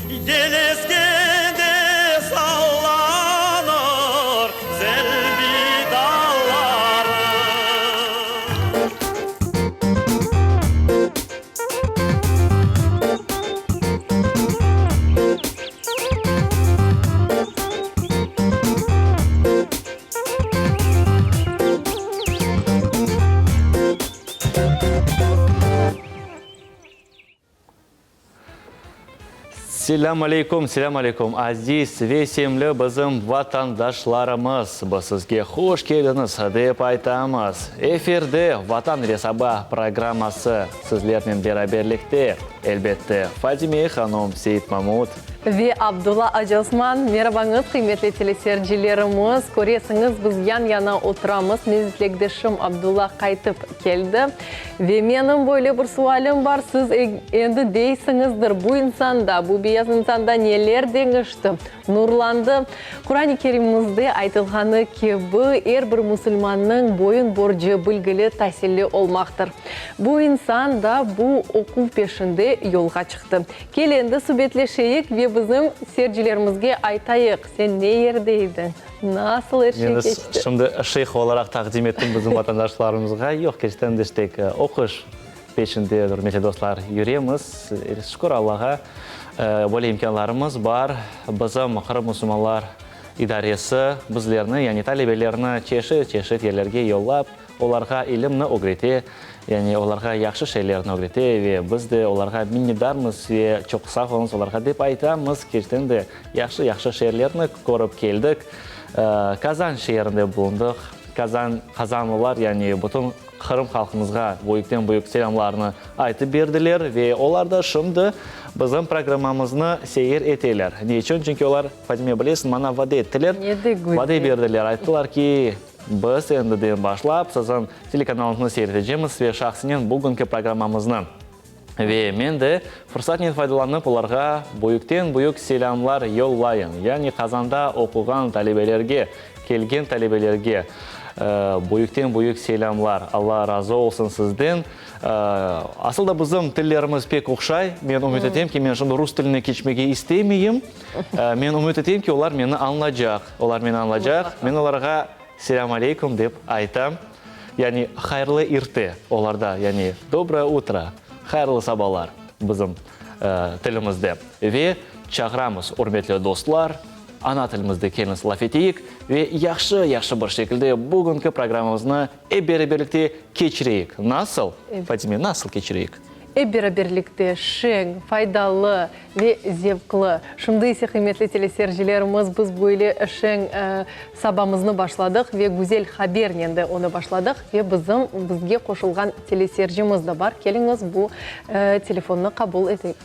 Geleskende sallanır selvi dalları. Selamun aleyküm, aziz ve sevimli bizim vatandaşlarımız. Sizge hoş geldiniz dep aytamiz. Efirde Vatan ile Sabah programması sizlerle beraberlikte. Elbette Fadime Hanım, Seyit Mahmud ve Abdullah Acosman. Merhabanız kıymetli teleseyircilerimiz. Koresiniz biz yan-yana oturamız. Mezlikdeşim Abdullah kaytıp geldi. Ve benim böyle bir sualım var. Siz endi deysinizdir. Bu insanda, bu beyaz insanda neler demişti? Nurlandı. Kur'an-ı Kerim'imizde aytılğanı ki bu her bir Müslümanın boyun borcu bilgili tahsilli olmaktır. Bu insan da bu okul peşinde yolga çıktı. Kelende sübetleşeyik ve bizim seyircilerimizge aytayık. Sen ne yerdeydin? Nasıl her şey geçti? Şimdi şeyh olarak takdim ettim bizim vatandaşlarımızga. Yok, gerçekten de işte okuş peşinde hürmetli dostlar yürüyemiz. Şükür Allah'a böyle imkanlarımız var. Bizim Kırım Müslümanlar İdaresi bizlerini, yani talebelerini çeşit yerlerge yollap, onlarga ilimni öğreti, yani onlarga yaxşı şeylerini öğreti ve biz de onlarga minnetdarmız ve çok sağ olun onlarga dep aytamiz. Gerçekten de yaxşı şeylerini görüp geldik. Kazan şehrinde bulunduk. Kazanlılar, yani bütün Kırım halkımızga büyükten büyük selamlarını aytıp berdiler ve onlar da şimdi bizim programımızı seyir eteler. Niçin? Çünkü onlar Fadime bilirsin, bana vade ettiler. Vade berdiler. Ayttılar ki biz endiden başlap sizin telekanalınızı seyredeceğiz ve şahsinen bugünkü programımızı. Ve men de fırsatdan faydalanıp onlarga büyükten büyük selamlar yollayın. Yani Kazanda okugan talebelerge, kelgen talebelerge büyükten büyük selamlar. Allah razı olsun sizden. Aslında bizim tillerimiz pek okşay. Men umut eteyim ki men şimdi Rus tiline geçmege istemeyim. Men umut eteyim ki onlar meni anlayacak. Men onlarga selam aleyküm dep aytam. Yani hayırlı irte onlarda, yani доброе утро. Hayırlı sabahlar bizim tilimizde. Ve çağıramız hürmetli dostlar. Ana tilimizde keliniz laf eteyik ve yaxşı bir şekilde bugünkü programımızı beraberlikte geçireyik. Nasıl? Fadime, nasıl geçireyik? Beraberlikte şen, faydalı ve zevkli. Şimdi ise kıymetli teleseyircilerimiz biz böyle şen sabahımızı başladık ve güzel haberle de onu başladık ve bizge koşulgan teleseyircimiz de var. Geliniz bu telefonunu kabul edelim.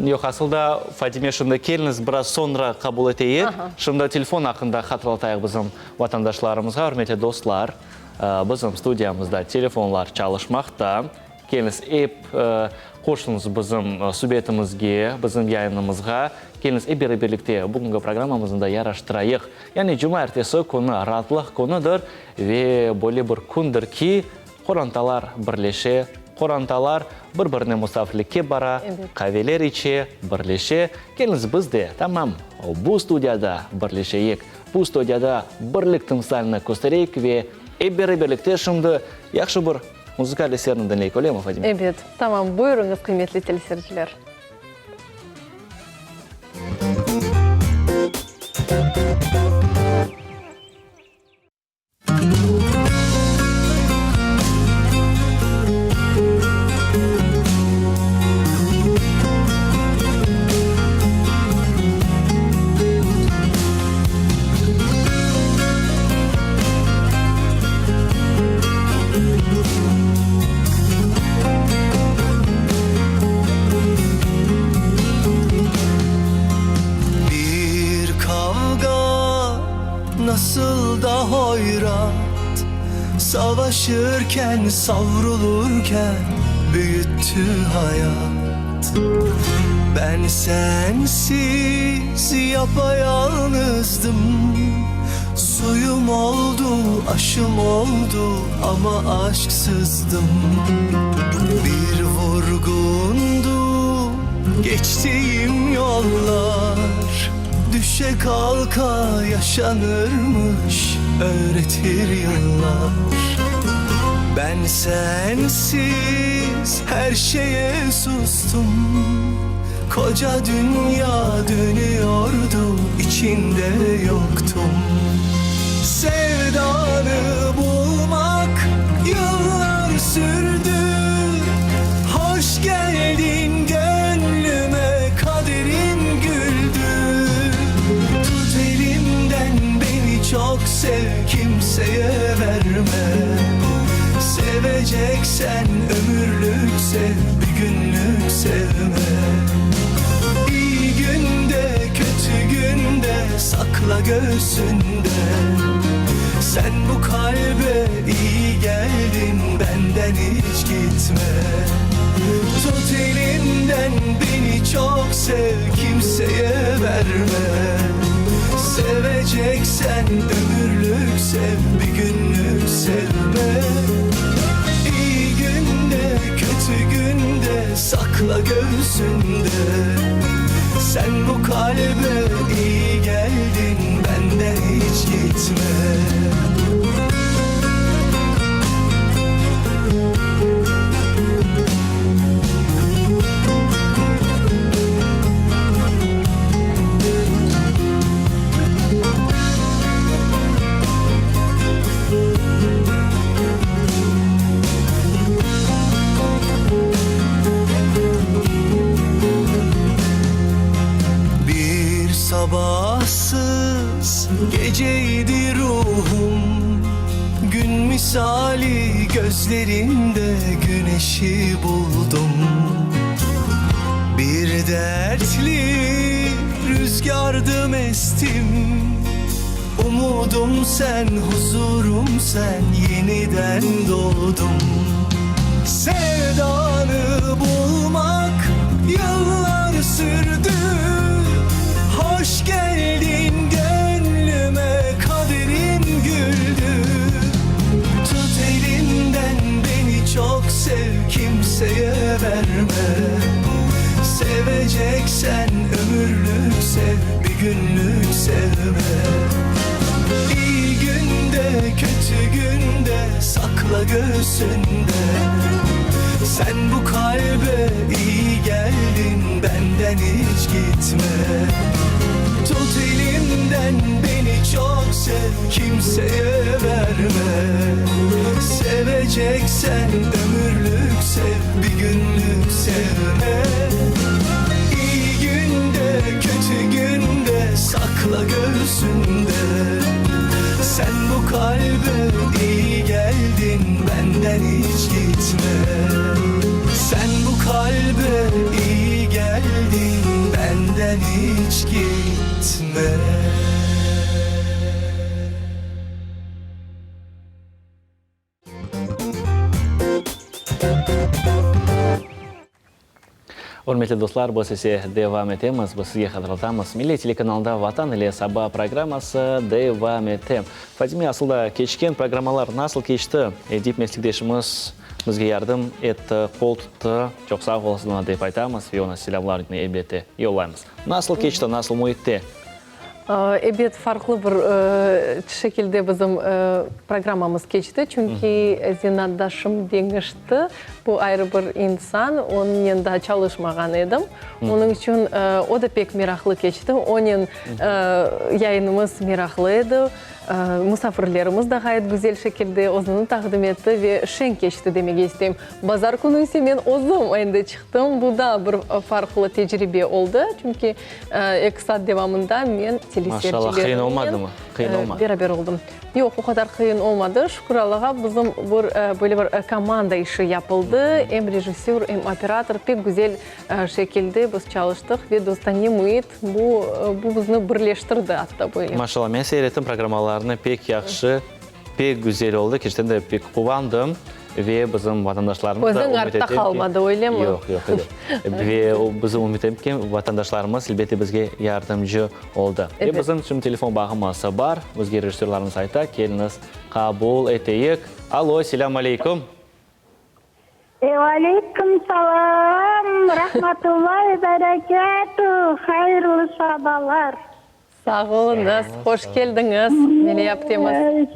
Yok, aslında Fadime şimdi keliniz biraz sonra kabul eteyik. Şimdi telefon hakkında hatırlatayıq bizim vatandaşlarımızga, hürmetli dostlar. Bizim studiyamızda telefonlar çalışmakta. Keliniz koşunuz bizim sübetimizge, bizim yayınımızga. Keliniz beraberlikte bugünkü programımızda yaraştırayıq. Yani cuma ertesi konu rahatlık konudur ve böyle bir kundur ki Kurantalar birleşe, Kurantalar bir-birine musafirlikке bara, kahveler içe, birleşe. Keliniz biz de tamam bu studiyada birleşeyik. Bu studiyada birlik timsalini göstereyik ve beraberlikte şimdi yaxşı bir müzikal eserini dinleyik, öyle mi Fadime? Evet, tamam. Buyurunuz kıymetli teleseyirciler. Savaşırken, savrulurken büyüttü hayat. Ben sensiz yapayalnızdım. Suyum oldu, aşım oldu ama aşksızdım. Bir vurgundu, geçtiğim yollar. Düşe kalka yaşanırmış öğretir yıllar. Ben sensiz her şeye sustum. Koca dünya dönüyordu, içinde yoktum. Sevdanı bulmak yıllar sürdü. Hoş geldin gönlüme, kaderim güldü. Tut elimden beni çok sev, kimseye verme. Seveceksen ömürlük sev, bir günlük sevme. İyi günde kötü günde sakla göğsünde. Sen bu kalbe iyi geldin, benden hiç gitme. Tut elimden beni çok sev, kimseye verme. Seveceksen ömürlük sev, bir günlük sevme. İyi günde kötü günde sakla göğsünde. Sen bu kalbe iyi geldin, benden hiç gitme. Sabahsız geceydi ruhum, gün misali gözlerinde güneşi buldum. Bir dertli rüzgardım estim, umudum sen, huzurum sen, yeniden doğdum. Sevdanı bulmak yıllar sürdü. Hoş geldin gönlüme, kaderin güldü. Tut elimden beni çok sev, kimseye verme. Seveceksen ömürlük sev, bir günlük sevme. İyi günde kötü günde sakla göğsünde. Sen bu kalbe iyi geldin, benden hiç gitme. Tut elimden beni çok sev, kimseye verme. Seveceksen ömürlük sev, bir günlük sevme. İyi günde kötü günde sakla göğsünde. Sen bu kalbe iyi geldin, benden hiç gitme. Sen bu kalbe iyi geldin, benden hiç gitme. Hürmetli dostlar, bu sesi devam etemiz. Bu sizge hatırlatamiz. Milli telekanalda Vatan ile Sabah programması devam etti. Fatime, aslında geçken programmalar nasıl geçti? Deyip meslektaşımız bizge yardım etti, kol tuttu. Çok sağ olasın deyip aytamiz ve ona selamlarını elbette yollaymiz. Nasıl geçti, nasıl muhitti? Evet, farklı bir şekilde bizim programmamız geçti. Çünkü zinatdaşım demişti, bu ayrı bir insan, onun yanında çalışmagan edim. Onun için o da pek meraklı geçti. Onun yayınımız meraklıydı. Misafirlerimiz de gayet güzel şekilde özünü takdim etti ve şen geçti demek isteyeyim. Bazar günü ise ben özüm ayında çıktım. Bu da bir farklı tecrübe oldu. Çünkü 2 saat devamında ben Maşallah, kıyın olmadı mı? Kıyın olmadı. Beraber oldum. Yok, o kadar kıyın olmadı. Şükür Allah'a bizim böyle bir komanda işi yapıldı. Hem rejissör hem operator pek güzel şekilde biz çalıştık ve dostane muhit bu bizni birleştirdi hatta böyle. Maşallah, ben seyrettim programmalarını, pek yaxşı, pek güzel oldu. Gerçekten de pek kuvandım. Ve bizim vatandaşlarımız da ümit ettim ki... kalmadı, öyle mi? Yok. Ve bizim ümit ettim ki vatandaşlarımız elbette bizge yardımcı oldu. Evet. Ve bizim şimdi telefon bağımlısı var. Bizge rejissörlarımız ayta, keliniz kabul eteyik. Alo, selamun aleyküm. Алейкум салам, рахматуллахи баракату, хайырлы сабалар. Sağ olunuz, hoş geldiniz. Mele yaptığımız.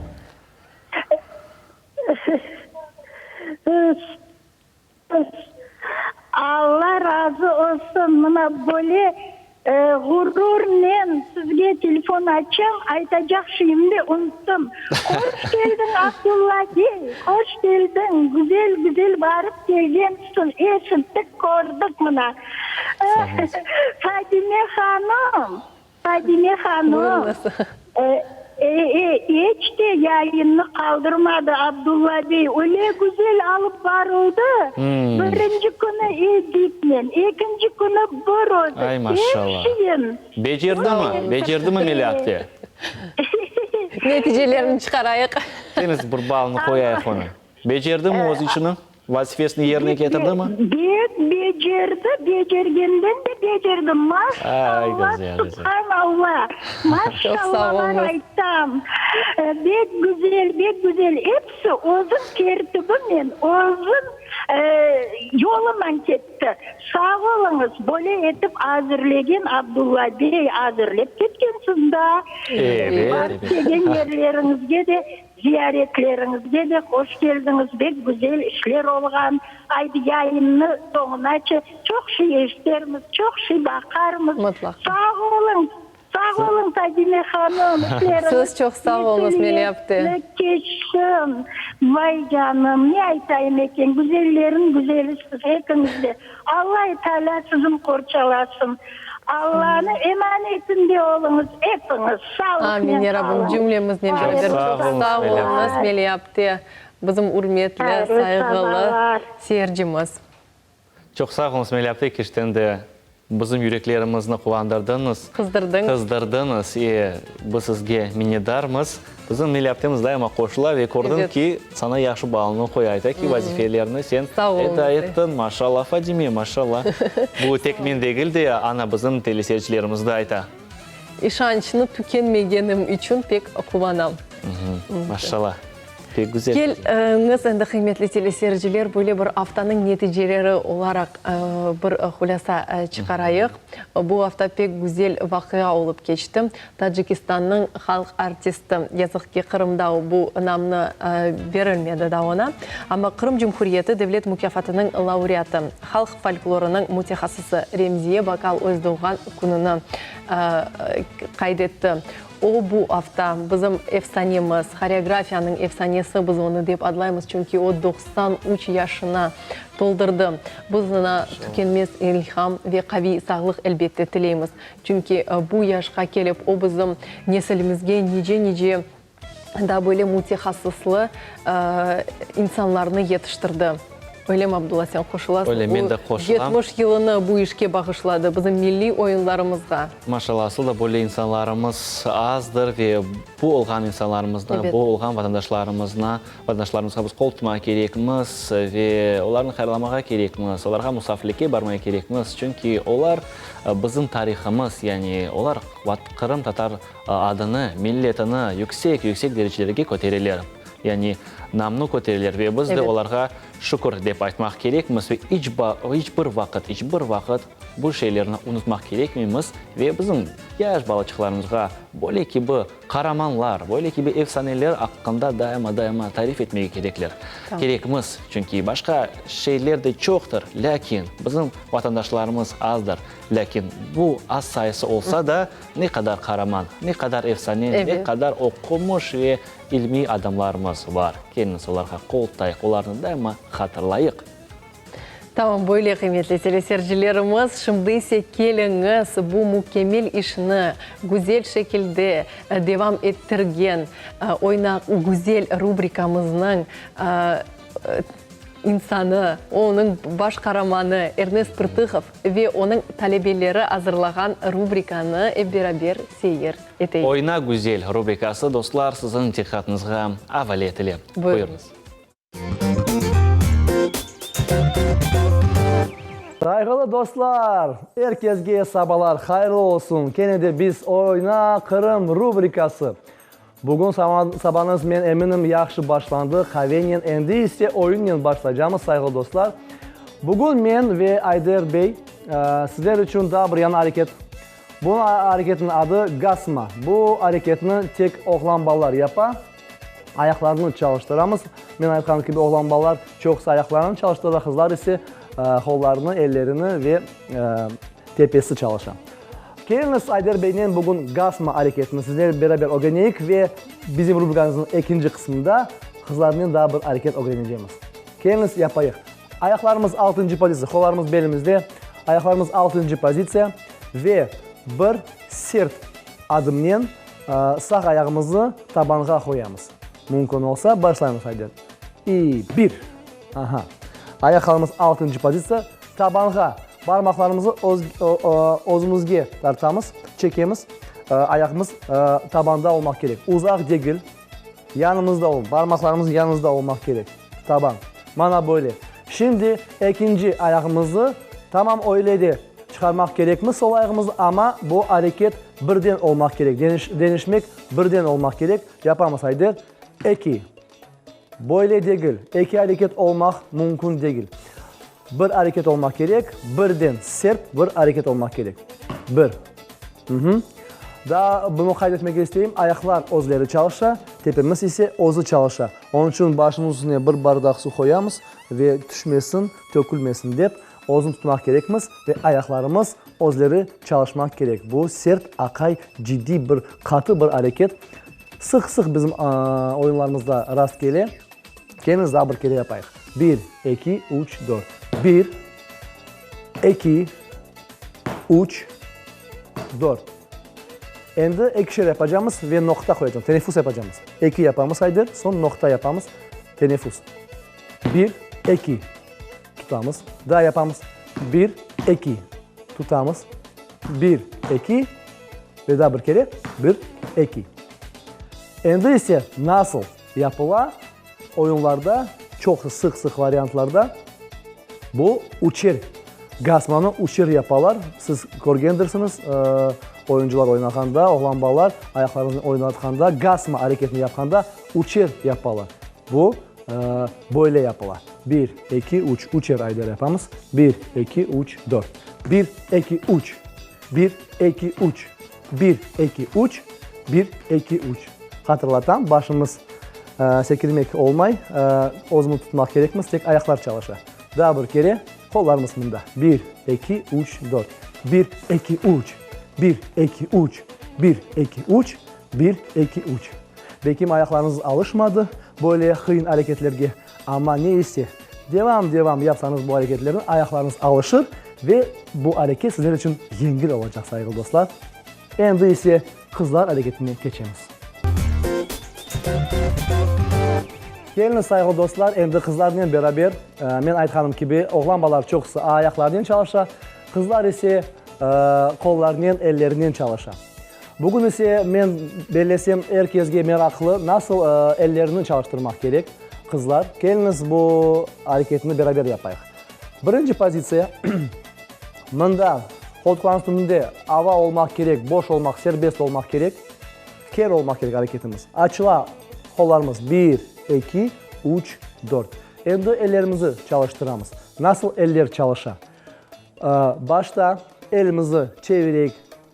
Allah razı olsun. Mına böyle gururla sizge telefon açım, aytacak şeyimde unuttum. Hoş geldin Abdullahi, hoş geldin. Güzel güzel barıp gelgensin. Eşittik gördük mına. Fadime Hanım. Buyurunuz. Hiç de yayını kaldırmadı Abdullah Bey. Öyle güzel alıp varıldı. Birinci günü editmen, ikinci günü borodu. Ay maşallah. Becerdi mi Mele yaptı? Neticelerini çıkarayık. Deniz bir balını koyayık onu. Becerdi mi o işini? Vazifesini yerine getirdi mi? Becergenden de becerdim. Maşallah, subhanallah. Maşallah var aytam. Bek güzel. Hepsi özün tertibimen, özün yolundan gitti. Sağ olunuz, böyle etip hazırlayan Abdullah Bey hazırlayıp gitkensiz da. Evet. Degen yerlerinizge de, ziyaretlerinize de hoş geldiniz. Bek güzel işler olgan. Aydı yayını sonuna çok şey isterimiz, çok şey bakarımız. Mutlaka. Sağ olun Fadime Hanım. Siz çok sağ olunuz Mele yaptı. Geçsin. Vay canım ne aytayım eken. Güzellerin güzeli siz hepinizde. Allah-u Teala sizin korçalasın. Allah'ın emanetinde olunuz hepiniz. Sağ olun. Amin ya Rabbim cümlemiz ne Hayırlı bilir. sabahlar. Sağ olunuz Mele yaptı. Bizim hürmetli, Hayırlı saygılı sabahlar. seyircimiz. Çok sağ olun Mele yaptı. Keşten de bizim yüreklerimizni kuvandırdınız. Kızdırdınız. Biz sizge minnedarmız. Bizim Mele yaptığımız daima koşula ve gördüm ki sana yaxşı balını koyaydı ki vazifelerini sen eda ettin. Maşallah Fadime, maşallah. Bu tek men değil de ana bizim teleseyircilerimiz de ayta. İşançını tükenmegenim için pek kuvanam. Maşallah. Pek güzel. Geliniz endi kıymetli teleseyirciler böyle bir haftanın neticeleri olarak bir hulasa çıkarayıq. Bu hafta pek güzel vakıya olup geçti. Tacikistan'ın halk artisti yazık ki Kırım'da bu namını verilmedi da ona. Ama Kırım Cumhuriyeti Devlet Mükafatının laureatı, halk folklorunun mütehassısı Remziye Bakal Özdoğan gününü kaydetti. O bu hafta bizim efsanemiz, koreografiyanın efsanesi biz onu deyip adlayımız. Çünkü o 93 yaşına doldurdu. Biz ona tükenmez ilham ve kavi sağlık elbette dileyimiz. Çünkü bu yaşa gelip o bizim nesilimizge nice da böyle mütehassıslı insanlarını yetiştirdi. Öyle mi Abdullah sen koşulasın? Öyle ben de koşulam. 70 yılını bu işe bağışladı bizim milli oyunlarımızga. Maşallah aslında böyle insanlarımız azdır ve bu olgan insanlarımızdan, bu olgan vatandaşlarımızga biz kol tutmaya gerekmiz ve onlarını xayrlamağa gerekmiz, onlarga musafirlikке barmaya gerekmiz. Çünkü onlar bizim tariximiz, yani onlar Kırım Tatar adını, milletini yüksek derecelerge koteriler. Yani namını koteriler ve biz de onlarga şükür dep aytmak gerekmiz ve hiçbir vakit bu şeylerini unutmak gerekmemiz ve bizim yaş balaçıklarımızga böyle ki bu karamanlar, böyle ki bu efsaneler hakkında daima tarif etmeye gerekmiz. Çünkü başka şeyler de çoktur, lakin bizim vatandaşlarımız azdır. Lakin bu az sayısı olsa da ne kadar karaman, ne kadar efsane, ne kadar okumuş ve ilmi adamlarımız var. Kendiniz onlarga kol tutayıq, onlarını daima hatırlayıq. Tamam, böyle kıymetli teleseyircilerimiz, şimdi ise geliniz bu mükemmel işini güzel şekilde devam ettirgen oynak güzel rubrikamızın insanı, onun baş kahramanı Ernest Pırtıkov ve onun talebeleri hazırlagan rubrikanı hep beraber seyir edeyiz. Oyna güzel rubrikası dostlar sizin diqqatinizga avval etilib. Buyurunuz. Saygılı dostlar, herkesge sabalar hayırlı olsun. Gene de biz Oyna Kırım rubrikası. Bugün sabahınız men eminim yaxşı başlandı. Kahveyle endi ise oyunla başlayacağımız saygılı dostlar. Bugün men ve Ayder Bey sizler için daha bir yana hareket. Bu hareketin adı gasma. Bu hareketini tek oğlan ballar yapar. Ayaklarını çalıştıramız. Men aytkan gibi oğlan ballar çoksa ayaklarını çalıştırır. Kızlar ise kollarını, ellerini ve tepesi çalışır. Geliniz Ayder Bey'in bugün gasma hareketini sizlerle beraber öğreneyik ve bizim rubrikamızın ikinci kısmında kızlarının daha bir hareket öğreneceğimiz. Geliniz yapayıq. Ayaklarımız 6. pozisyon, kollarımız belimizde. Ayaklarımız 6. pozisyon ve bir sert adımla sağ ayağımızı tabanğa koyamız. Mümkün olsa başlayalım Ayder. 1. Aha. Ayaklarımız 6. pozisyon. Tabanğa parmaklarımızı özümüzge tartamız, çekemiz. Ayağımız tabanda olmak gerek. Uzak değil, yanımızda olun. Parmaklarımız yanınızda olmak gerek. Taban. Mana böyle. Şimdi ikinci ayağımızı tamam öyle de çıkarmak gerek mi sol ayağımızı ama bu hareket birden olmak gerek. Denişmek birden olmak gerek. Yapamaz Ayder. 2. Böyle değil. 2 hareket olmak mümkün değil. Bir hareket olmak gerek. Birden sert bir hareket olmak gerek. 1. Daha bunu kaydetmek isteyeyim. Ayaklar özleri çalışa, tepemiz ise özü çalışa. Onun için başımızın üstüne bir bardak su koyamız ve düşmesin, tökülmesin deyip özünü tutmak gerekmiz ve ayaklarımız özleri çalışmak gerek. Bu sert, akay, ciddi bir, katı bir hareket. Sık bizim oyunlarımızda rast gelir. Kendiniz daha bir kere yapayıq. 1, 2, 3, 4. 1, 2, 3, 4. Endi ikişer yapacağımız ve nokta koyacağız. Teneffüs yapacağımız. 2 yapamız Ayder, son nokta yapamız. Teneffüs. 1, 2. Tutamız. Daha yapamız. 1, 2. Tutamız. 1, 2. Ve daha bir kere. 1, 2. Endi ise nasıl yapıla oyunlarda, çok sık varyantlarda bu uçer. Gasmanı uçer yaparlar. Siz görgendirsiniz. Oyuncular oynaganda, oğlan ballar ayaklarını oynatganda, gasma hareketini yapganda uçer yaparlar. Bu böyle yapılar. 1, 2, 3. Uçer Ayder yapamız. 1, 2, 3, 4. 1, 2, 3. 1, 2, 3. 1, 2, 3. 1, 2, 3. Hatırlatan başımız sekirmek olmay, özümü tutmak gerekmez. Tek ayaklar çalışır. Daha bir kere kollarımız bunda. 1, 2, 3, 4. 1, 2, 3. 1, 2, 3. 1, 2, 3. 1, 2, 3. Belki ayaklarınız alışmadı böyle hıyın hareketlerge. Ama neyse devam yapsanız bu hareketlerin ayaklarınız alışır ve bu hareket sizler için yengil olacak saygılı dostlar. Endi ise kızlar hareketine geçemiz. Geliniz saygılı dostlar, endi kızlarla beraber men aytganim gibi oğlan balar çoksa ayaklarıyla çalışır, kızlar ise kollarıyla, elleriyle çalışır. Bugün ise men belesem herkesge meraklı nasıl ellerini çalıştırmak gerek kızlar. Geliniz bu hareketini beraber yapayıq. Birinci pozisiya mında koltukların üstünde hava olmak gerek, boş olmak, serbest olmak gerek, ker olmak gerek hareketimiz. Açıla kollarımız 1, 2, 3, 4. Endi ellerimizi çalıştıramız. Nasıl eller çalışır? Başta elimizi çevirerek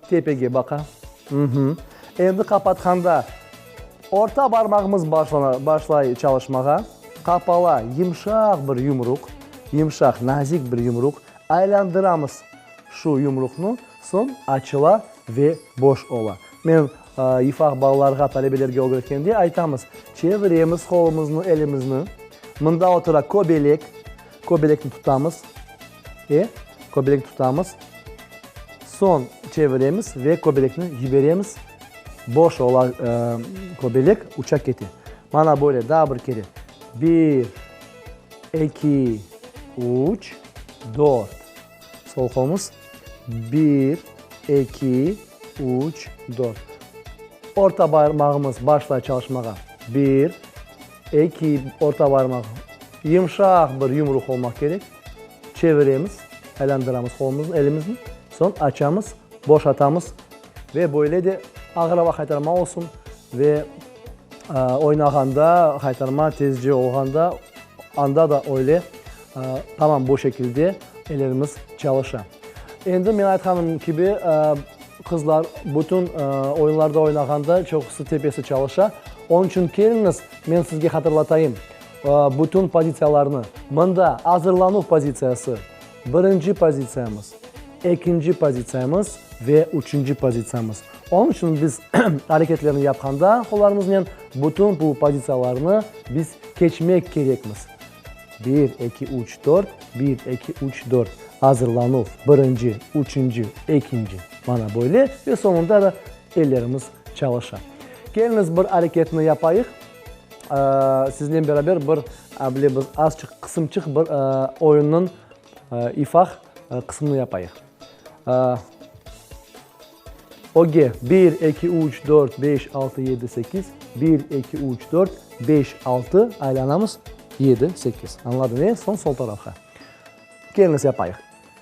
tepege baka. Endi kapatkanda orta parmağımız başlay çalışmağa. Kapala yumşak bir yumruk, yumşak, nazik bir yumruk. Aylandıramız şu yumruknu, son açıla ve boş ola. Men ifaq ballarga, talebelerge öğretkende aytamız. Çeviremiz kolumuzni, elimizni. Mında otura kobelekni tutamız. Kobelekni tutamız. Son çeviremiz ve kobelekni yiberemiz. Boş olan kobelek uçak keti. Mana böyle daha bir kere. 1, 2, 3, 4. Sol kolumuz. 1, 2, 3, 4. Orta parmağımız başlar çalışmağa. 1, 2, orta parmak. Yumşak bir yumruk olmak gerek. Çeviremiz, aylandıramız kolumuzun, elimizin. Son açamız, boş atamız ve böyle de ağırlığa kaytarma olsun ve oynaganda, qaytarma tezce olganda, anda da öyle tamam bu şekilde ellerimiz çalışa. Endi men aytganim gibi kızlar bütün oyunlarda oynaganda çoxusu tepesi çalışa. Onun için keliniz, men sizge hatırlatayım. Bütün pozitsiyalarını. Mında hazırlanma pozitsiyası, birinci pozitsiyamız, ikinci pozitsiyamız ve üçüncü pozitsiyamız. Onun için biz hareketlerini yapganda kollarımızla bütün bu pozitsiyalarını biz geçmek gerekmiz. 1, 2, 3, 4, 1, 2, 3, 4. Hazırlanıp birinci, üçüncü, ikinci. Bana böyle ve sonunda da ellerimiz çalışır. Geliniz bir hareketini yapayıq. Sizinle beraber bir azıcık kısımçık bir oyunun ifah kısmını yapayıq. Oge 1, 2, 3, 4, 5, 6, 7, 8. 1, 2, 3, 4, 5, 6. Aylanamız 7, 8. Anladın mı? Son sol tarafa. Geliniz yapayıq.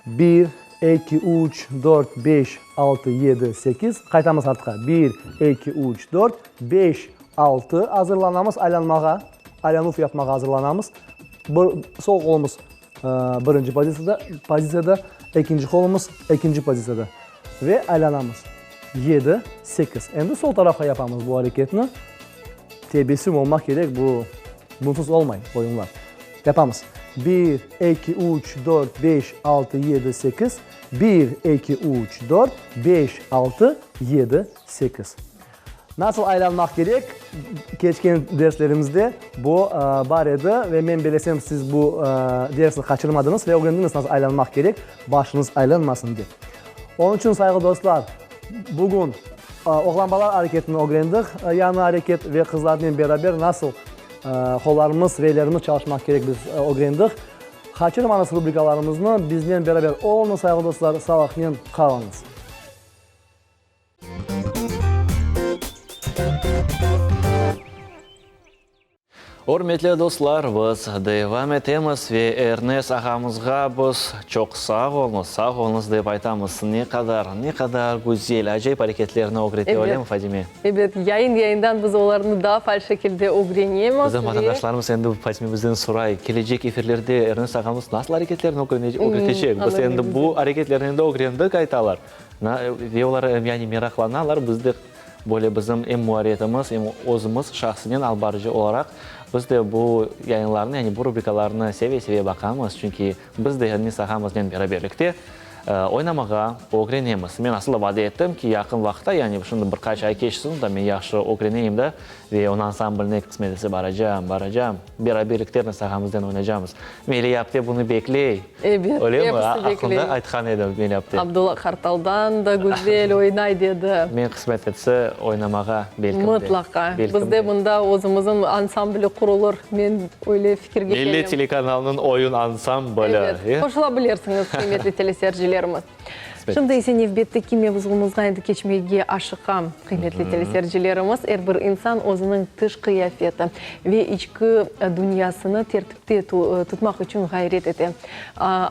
1, 2, 3, 4, 5, 6, 7, 8. Qaytamız artıqa. 1, 2, 3, 4, 5, 6. Hazırlanamız aylanmağa, aylanuf yapmağa hazırlanamız. Sol kolumuz birinci pozisiyada, ikinci kolumuz ikinci pozisiyada. Ve aylanamız. 7, 8. Endi sol tarafa yapamız bu hareketini. Tebessüm olmak gerek, bunsuz olmayın oyunlar. Yapamız. 1, 2, 3, 4, 5, 6, 7, 8. 1, 2, 3, 4, 5, 6, 7, 8. Nasıl aylanmak gerek? Geçken derslerimizde bu var idi ve men bilesem siz bu dersi kaçırmadınız ve öğrendiniz nasıl aylanmak gerek. Başınız aylanmasın diye. Onun için saygılı dostlar, bugün oğlanbalar hareketini öğrendik. Yanı hareket ve kızlarla beraber nasıl kollarımız ve ellerimiz çalışmak gerek biz öğrendik. Kaçırmanız rubrikalarımızı bizimle beraber olun saygılı dostlar, sağlıkla kalınız. Hürmetli dostlar, biz devam etemiz ve Ernest ağamızga biz çok sağ olunuz deyip aytamız. Ne kadar güzel, acayip hareketlerini öğretiyor, öyle mi Fadime? Evet, yayından biz onlarını daha fazla şekilde öğrenemiz. Bizim vatandaşlarımız endi Fadime bizden soray, gelecek efirlerde Ernest ağamız nasıl hareketlerini öğretecek? Biz endi bu hareketlerini de öğrendik aytalar. Ve onlar yani meraklanalar, bizde böyle bizim hem muhariyetimiz hem özümüz şahsinen albarıcı olarak biz de bu yayınlarını, yani bu rubrikalarını seve bakamız. Çünkü biz de Ernest ağamızla beraberlikte oynamağa öğrenemiz. Men aslında vade ettim ki yakın vaxtda, yani şimdi birkaç ay geçsin da men yaxşı öğreneyim de ve onun ansambline kısmetisi baracağım. Beraberlikte Ernest ağamızdan oynayacağımız. Meli yaptı bunu bekley. Evet, öyle mi? hepsi bekley. Aklımda aytkan edim Meli yaptı. Abdullah Kartal'dan da güzel oynay dedi. Men kısmet etse oynamağa belki. Mutlaka. Bizde bunda özümüzün ansambli kurulur. Men öyle fikirge Milli geldim. telekanalının oyun ansamblı. Evet, koşulabilirsiniz kıymetli teleseyircilerimiz. Şimdi ise nevbette kimi vızgımızga endi keçmege aşıqam kıymetli teleseyircilerimiz. Bir insan özünün dış kıyafeti ve içki dünyasını tertipte tutmak için gayret eti.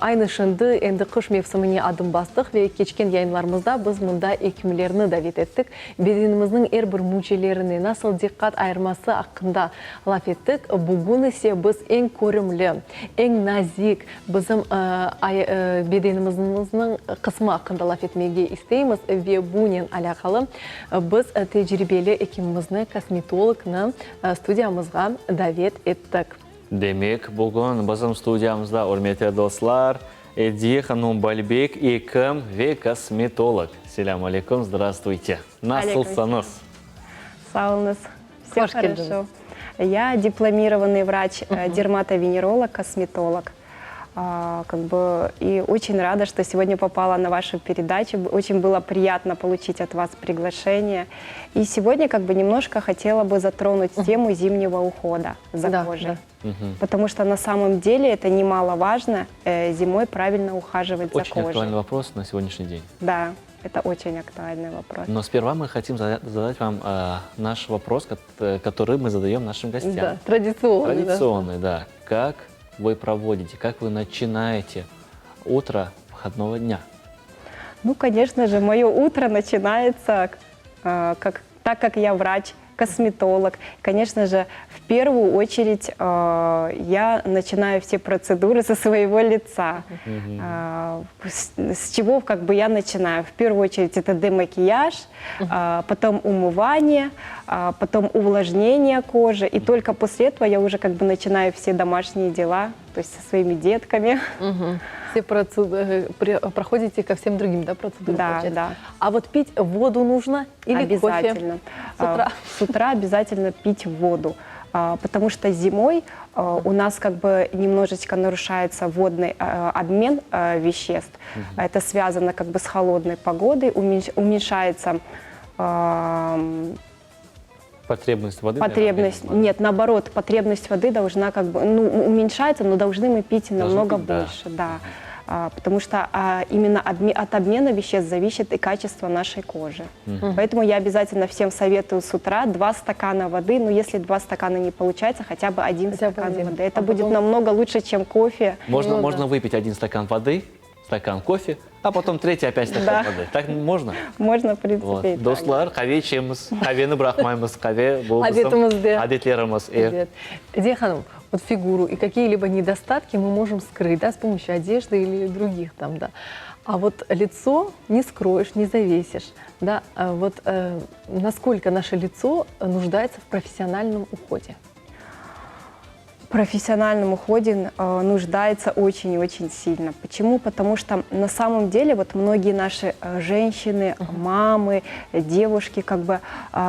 Aynı şimdi endi kış mevsimine adım bastık ve geçken yayınlarımızda biz bunda ekimlerini davet ettik. Bedenimizin bir mücelerini nasıl dikkat ayırması hakkında laf ettik. Bugün ise biz en körümlü, en nazik bizim bedenimizin kısmı hakkında laf etmeye isteyimiz ve bunun alakalı biz tecrübeli ekibimizni, kosmetologni studiyamızga davet ettik. Demek bugün bizim studiyamızda hürmetli dostlar Эдия Ханумбальбек, эким ve косметолог. Сelamun алейкум, здравствуйте. Nasılsınız? Сау у нас. Все Хош хорошо. келдиңиз. Я дипломированный врач, дерматовенеролог, косметолог. И очень рада, что сегодня попала на вашу передачу. Очень было приятно получить от вас приглашение. И сегодня немножко хотела бы затронуть тему зимнего ухода за кожей. Потому что на самом деле это немаловажно зимой правильно ухаживать за Очень кожей. актуальный вопрос на сегодняшний день. Да, это очень актуальный вопрос. Но сперва мы хотим задать вам наш вопрос, который мы задаем нашим гостям. Да, традиционный. Традиционный, да. Как вы проводите, как вы начинаете утро выходного дня? Ну, конечно же, мое утро начинается, так как я врач, косметолог. Конечно же, в первую очередь я начинаю все процедуры со своего лица. С чего как бы я начинаю? В первую очередь это демакияж, потом умывание, потом увлажнение кожи. И только после этого я уже как бы начинаю все домашние дела, то есть со своими детками. Все процедуры проходите ко всем другим, да, процедурам? Да, получается? да. А вот пить воду нужно или Обязательно. кофе? С утра? С утра обязательно пить воду. Потому что зимой у нас как бы немножечко нарушается водный обмен веществ. Это связано как бы с холодной погодой, уменьшается Потребность воды? потребность. наверное, Нет, наоборот, потребность воды должна как бы, ну, уменьшается, но должны мы пить намного пить, да. больше, да. Потому что именно от обмена веществ зависит и качество нашей кожи. Поэтому я обязательно всем советую с утра 2 стакана воды, но если 2 стакана не получается, хотя бы 1 Хотя бы стакан один. воды. Это А будет потом- намного лучше, чем кофе. Можно, Ну, можно да. выпить 1 стакан воды, стакан кофе, а потом третий опять стакан Да. воды. Так можно? Можно, в принципе, Вот. и так. Достлар, каве ичеміз, кавені бұрақмаймыз, каве Әдетімізде. әдетлеріміз. Дия ханым, вот фигуру и какие-либо недостатки мы можем скрыть, да, с помощью одежды или других там, да. А вот лицо не скроешь, не завесишь, да. А вот насколько наше лицо нуждается в профессиональном уходе? В профессиональном уходе нуждается очень и очень сильно. Почему? Потому что на самом деле вот многие наши женщины, мамы, девушки, как бы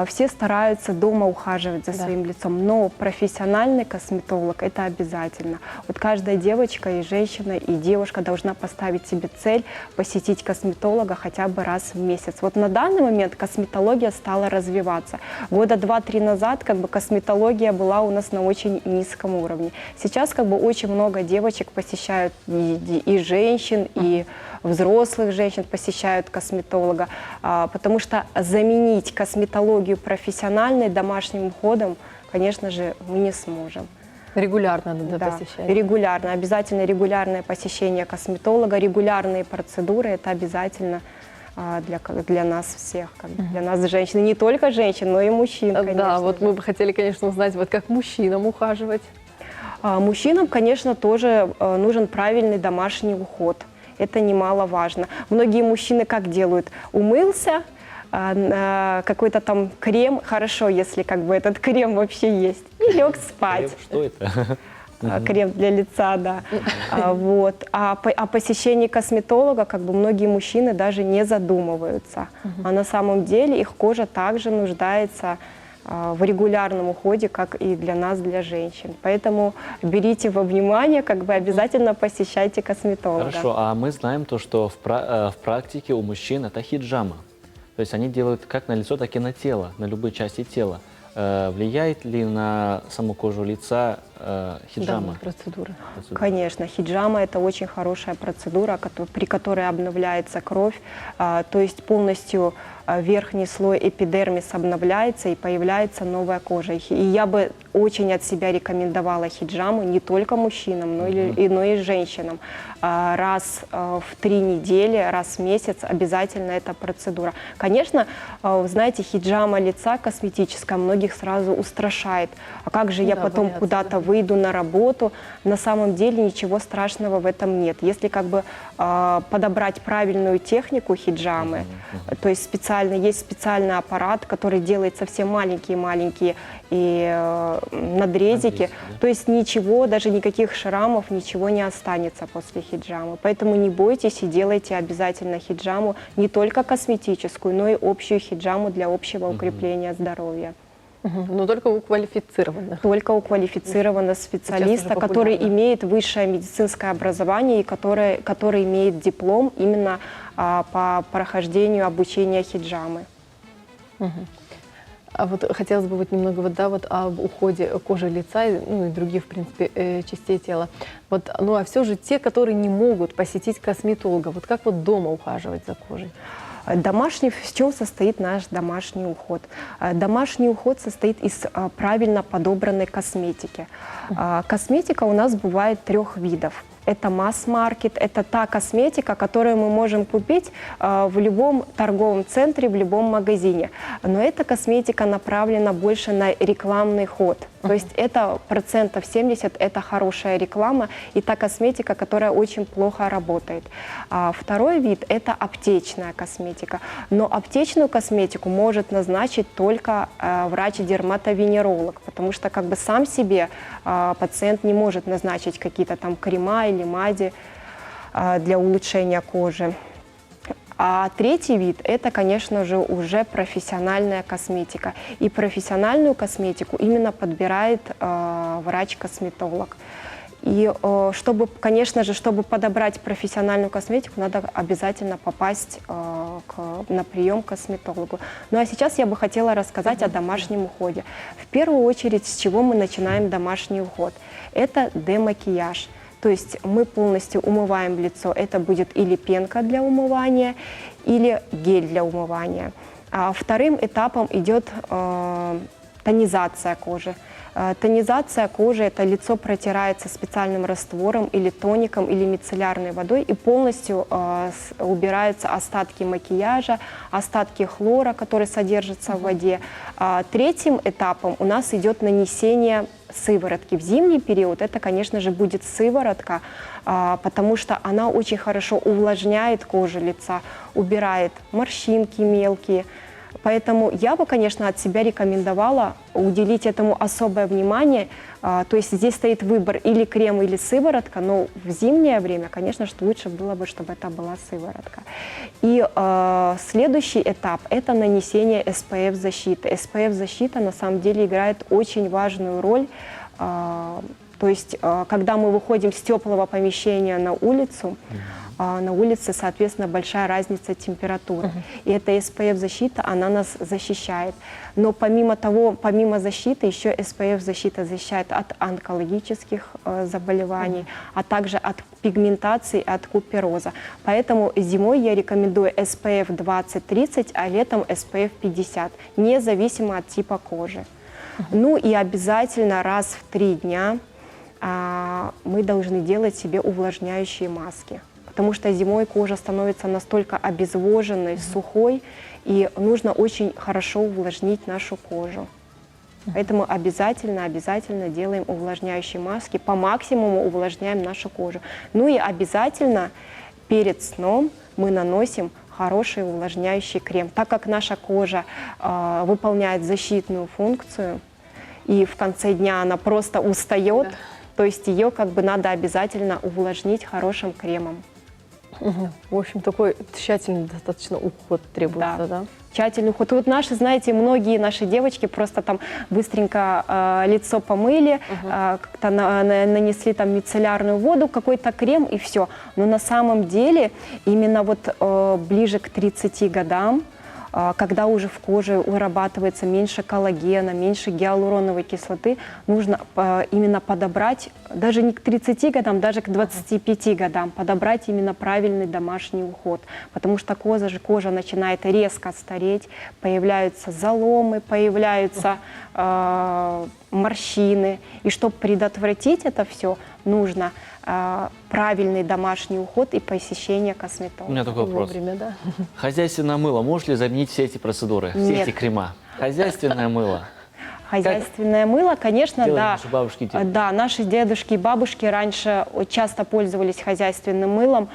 все стараются дома ухаживать за своим лицом, но профессиональный косметолог – это обязательно. Вот каждая девочка и женщина, и девушка должна поставить себе цель посетить косметолога хотя бы раз в месяц. Вот на данный момент косметология стала развиваться. Года 2-3 назад как бы косметология была у нас на очень низком уровне. Сейчас как бы очень много девочек посещают, и женщин, и взрослых женщин посещают косметолога, потому что заменить косметологию профессиональной домашним уходом, конечно же, мы не сможем. Регулярно надо Да, посещать. регулярно, обязательно регулярное посещение косметолога, регулярные процедуры, это обязательно для нас всех, как бы, для нас женщин, не только женщин, но и мужчин, конечно. Да, вот же. мы бы хотели, конечно, узнать, вот как мужчинам ухаживать. Мужчинам, конечно, тоже нужен правильный домашний уход. Это немаловажно. Многие мужчины как делают? Умылся, какой-то там крем, хорошо, если как бы этот крем вообще есть, и лег спать. Что это? Крем для лица, да. Вот. А посещении косметолога как бы многие мужчины даже не задумываются. А на самом деле их кожа также нуждается в регулярном уходе, как и для нас, для женщин. Поэтому берите во внимание, как бы обязательно посещайте косметолога. Хорошо, а мы знаем то, что в практике у мужчин это хиджама. То есть они делают как на лицо, так и на тело, на любые части тела. Влияет ли на саму кожу лица хиджама? Да, процедура. Конечно, хиджама – это очень хорошая процедура, при которой обновляется кровь, то есть полностью верхний слой эпидермиса обновляется и появляется новая кожа. И я бы очень от себя рекомендовала хиджаму не только мужчинам, но и женщинам. Раз в 3 недели, раз в месяц обязательно эта процедура. Конечно, вы знаете, хиджама лица косметическая многих сразу устрашает. А как же я потом боятся, куда-то выйду на работу? На самом деле ничего страшного в этом нет. Если как бы подобрать правильную технику хиджамы, то есть есть специальный аппарат, который делает совсем маленькие-маленькие надрезики, то есть ничего, даже никаких шрамов, ничего не останется после хиджамы. Поэтому не бойтесь и делайте обязательно хиджаму, не только косметическую, но и общую хиджаму для общего укрепления здоровья. Но только у квалифицированных. Только у квалифицированного специалиста, уже который популярно. имеет высшее медицинское образование и который имеет диплом именно по прохождению обучения хиджамы. А вот хотелось бы вот немного об уходе кожи лица, ну и других, в принципе, частей тела. Вот, ну а все же те, которые не могут посетить косметолога, вот как вот дома ухаживать за кожей? В чем состоит наш домашний уход? Домашний уход состоит из правильно подобранной косметики. Косметика у нас бывает 3 видов. это масс-маркет, это та косметика, которую мы можем купить в любом торговом центре, в любом магазине. Но эта косметика направлена больше на рекламный ход. То есть это 70% это хорошая реклама и та косметика, которая очень плохо работает. Второй вид – это аптечная косметика. Но аптечную косметику может назначить только врач-дерматовенеролог, потому что как бы сам себе пациент не может назначить какие-то там крема или мази для улучшения кожи. А третий вид – это, конечно же, уже профессиональная косметика. И профессиональную косметику именно подбирает врач-косметолог. И конечно же, чтобы подобрать профессиональную косметику, надо обязательно попасть на прием к косметологу. Ну а сейчас я бы хотела рассказать о домашнем уходе. В первую очередь, с чего мы начинаем домашний уход? Это демакияж. То есть мы полностью умываем лицо. Это будет или пенка для умывания, или гель для умывания. Вторым этапом идет тонизация кожи. Тонизация кожи – это лицо протирается специальным раствором или тоником, или мицеллярной водой, и полностью убираются остатки макияжа, остатки хлора, который содержится в воде. Третьим этапом у нас идет нанесение сыворотки. В зимний период это, конечно же, будет сыворотка, потому что она очень хорошо увлажняет кожу лица, убирает морщинки мелкие. Поэтому я бы, конечно, от себя рекомендовала уделить этому особое внимание. То есть здесь стоит выбор или крем, или сыворотка, но в зимнее время, конечно же, лучше было бы, чтобы это была сыворотка. И следующий этап – это нанесение SPF-защиты. SPF-защита на самом деле играет очень важную роль. То есть, когда мы выходим с теплого помещения на улицу, соответственно, большая разница температуры. И эта SPF-защита, она нас защищает. Но помимо защиты, еще SPF-защита защищает от онкологических заболеваний, а также от пигментации, от купероза. Поэтому зимой я рекомендую SPF 20-30, а летом SPF 50, независимо от типа кожи. Ну и обязательно раз в 3 дня мы должны делать себе увлажняющие маски. Потому что зимой кожа становится настолько обезвоженной, сухой, и нужно очень хорошо увлажнить нашу кожу. Поэтому обязательно делаем увлажняющие маски, по максимуму увлажняем нашу кожу. Ну и обязательно перед сном мы наносим хороший увлажняющий крем, так как наша кожа выполняет защитную функцию, и в конце дня она просто устает, то есть ее как бы надо обязательно увлажнить хорошим кремом. В общем, такой тщательный достаточно уход требуется, да? Тщательный уход. И вот наши, знаете, многие наши девочки просто там быстренько лицо помыли, как-то нанесли там мицеллярную воду, какой-то крем и все. Но на самом деле именно вот ближе к 30 годам, когда уже в коже вырабатывается меньше коллагена, меньше гиалуроновой кислоты, нужно именно подобрать, даже не к 30 годам, даже к 25 годам, подобрать именно правильный домашний уход. Потому что кожа начинает резко стареть, появляются заломы, появляются морщины. И чтобы предотвратить это все, нужно правильный домашний уход и посещение косметолога. У меня такой вопрос. Вовремя, да? Хозяйственное мыло может ли заменить все эти процедуры, все Нет. эти крема? Хозяйственное мыло. Хозяйственное мыло, конечно, делали да. наши бабушки и дедушки? Да, наши дедушки и бабушки раньше часто пользовались хозяйственным мылом.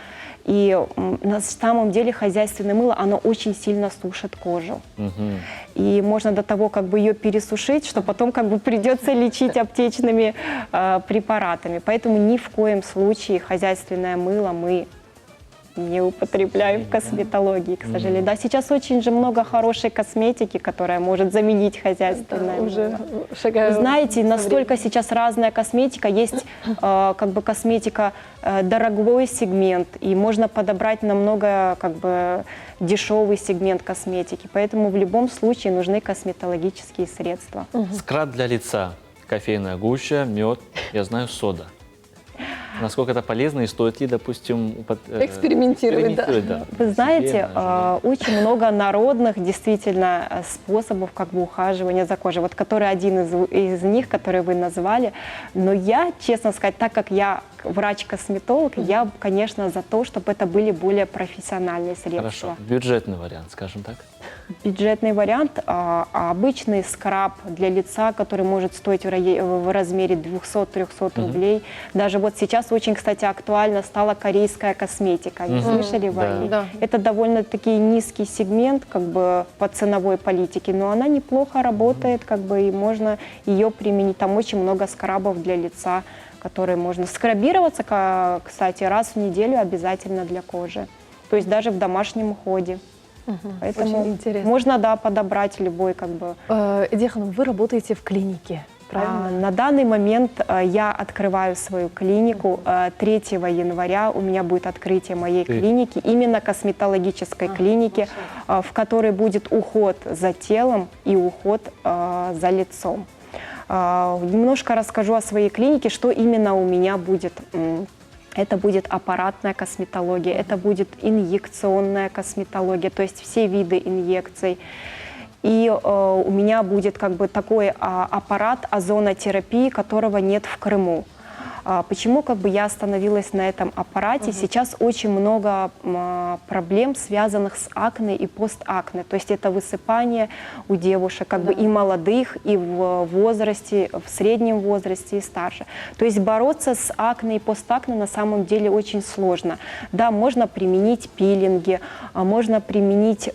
И на самом деле хозяйственное мыло, оно очень сильно сушит кожу. И можно до того как бы ее пересушить, что потом как бы придется лечить аптечными препаратами. Поэтому ни в коем случае хозяйственное мыло мы не употребляем в косметологии, к сожалению. Да, сейчас очень же много хорошей косметики, которая может заменить хозяйственное мыло. Шагаю. Знаете, настолько сейчас разная косметика, есть как бы косметика дорогой сегмент, и можно подобрать намного как бы дешевый сегмент косметики. Поэтому в любом случае нужны косметологические средства. Скраб для лица, кофейная гуща, мед, я знаю, сода. насколько это полезно и стоит ли, допустим, Экспериментировать, да. да. Вы знаете, Себе, на жене. очень много народных действительно способов как бы ухаживания за кожей, вот который один из них, который вы назвали. Но я, честно сказать, так как я врач-косметолог, я, конечно, за то, чтобы это были более профессиональные средства. Хорошо, бюджетный вариант, скажем так. Бюджетный вариант, обычный скраб для лица, который может стоить в размере 200-300 рублей. Даже вот сейчас очень, кстати, актуально стала корейская косметика. Не слышали вы о ней? Да. Это довольно-таки низкий сегмент как бы по ценовой политике, но она неплохо работает, как бы, и можно ее применить. Там очень много скрабов для лица, которые можно скрабироваться, кстати, раз в неделю обязательно для кожи. То есть даже в домашнем уходе. Поэтому Очень интересно. можно, да, подобрать любой как бы. Идея Ханым, вы работаете в клинике, правильно? На данный момент я открываю свою клинику. 3 января у меня будет открытие моей клиники, именно косметологической клиники, в которой будет уход за телом и уход за лицом. Немножко расскажу о своей клинике, что именно у меня будет. Это будет аппаратная косметология, это будет инъекционная косметология, то есть все виды инъекций. И у меня будет как бы такой аппарат озонотерапии, которого нет в Крыму. Почему как бы я остановилась на этом аппарате? Сейчас очень много проблем, связанных с акне и постакне. То есть это высыпание у девушек, как бы и молодых, и в возрасте, в среднем возрасте, и старше. То есть бороться с акне и постакне на самом деле очень сложно. Да, можно применить пилинги, можно применить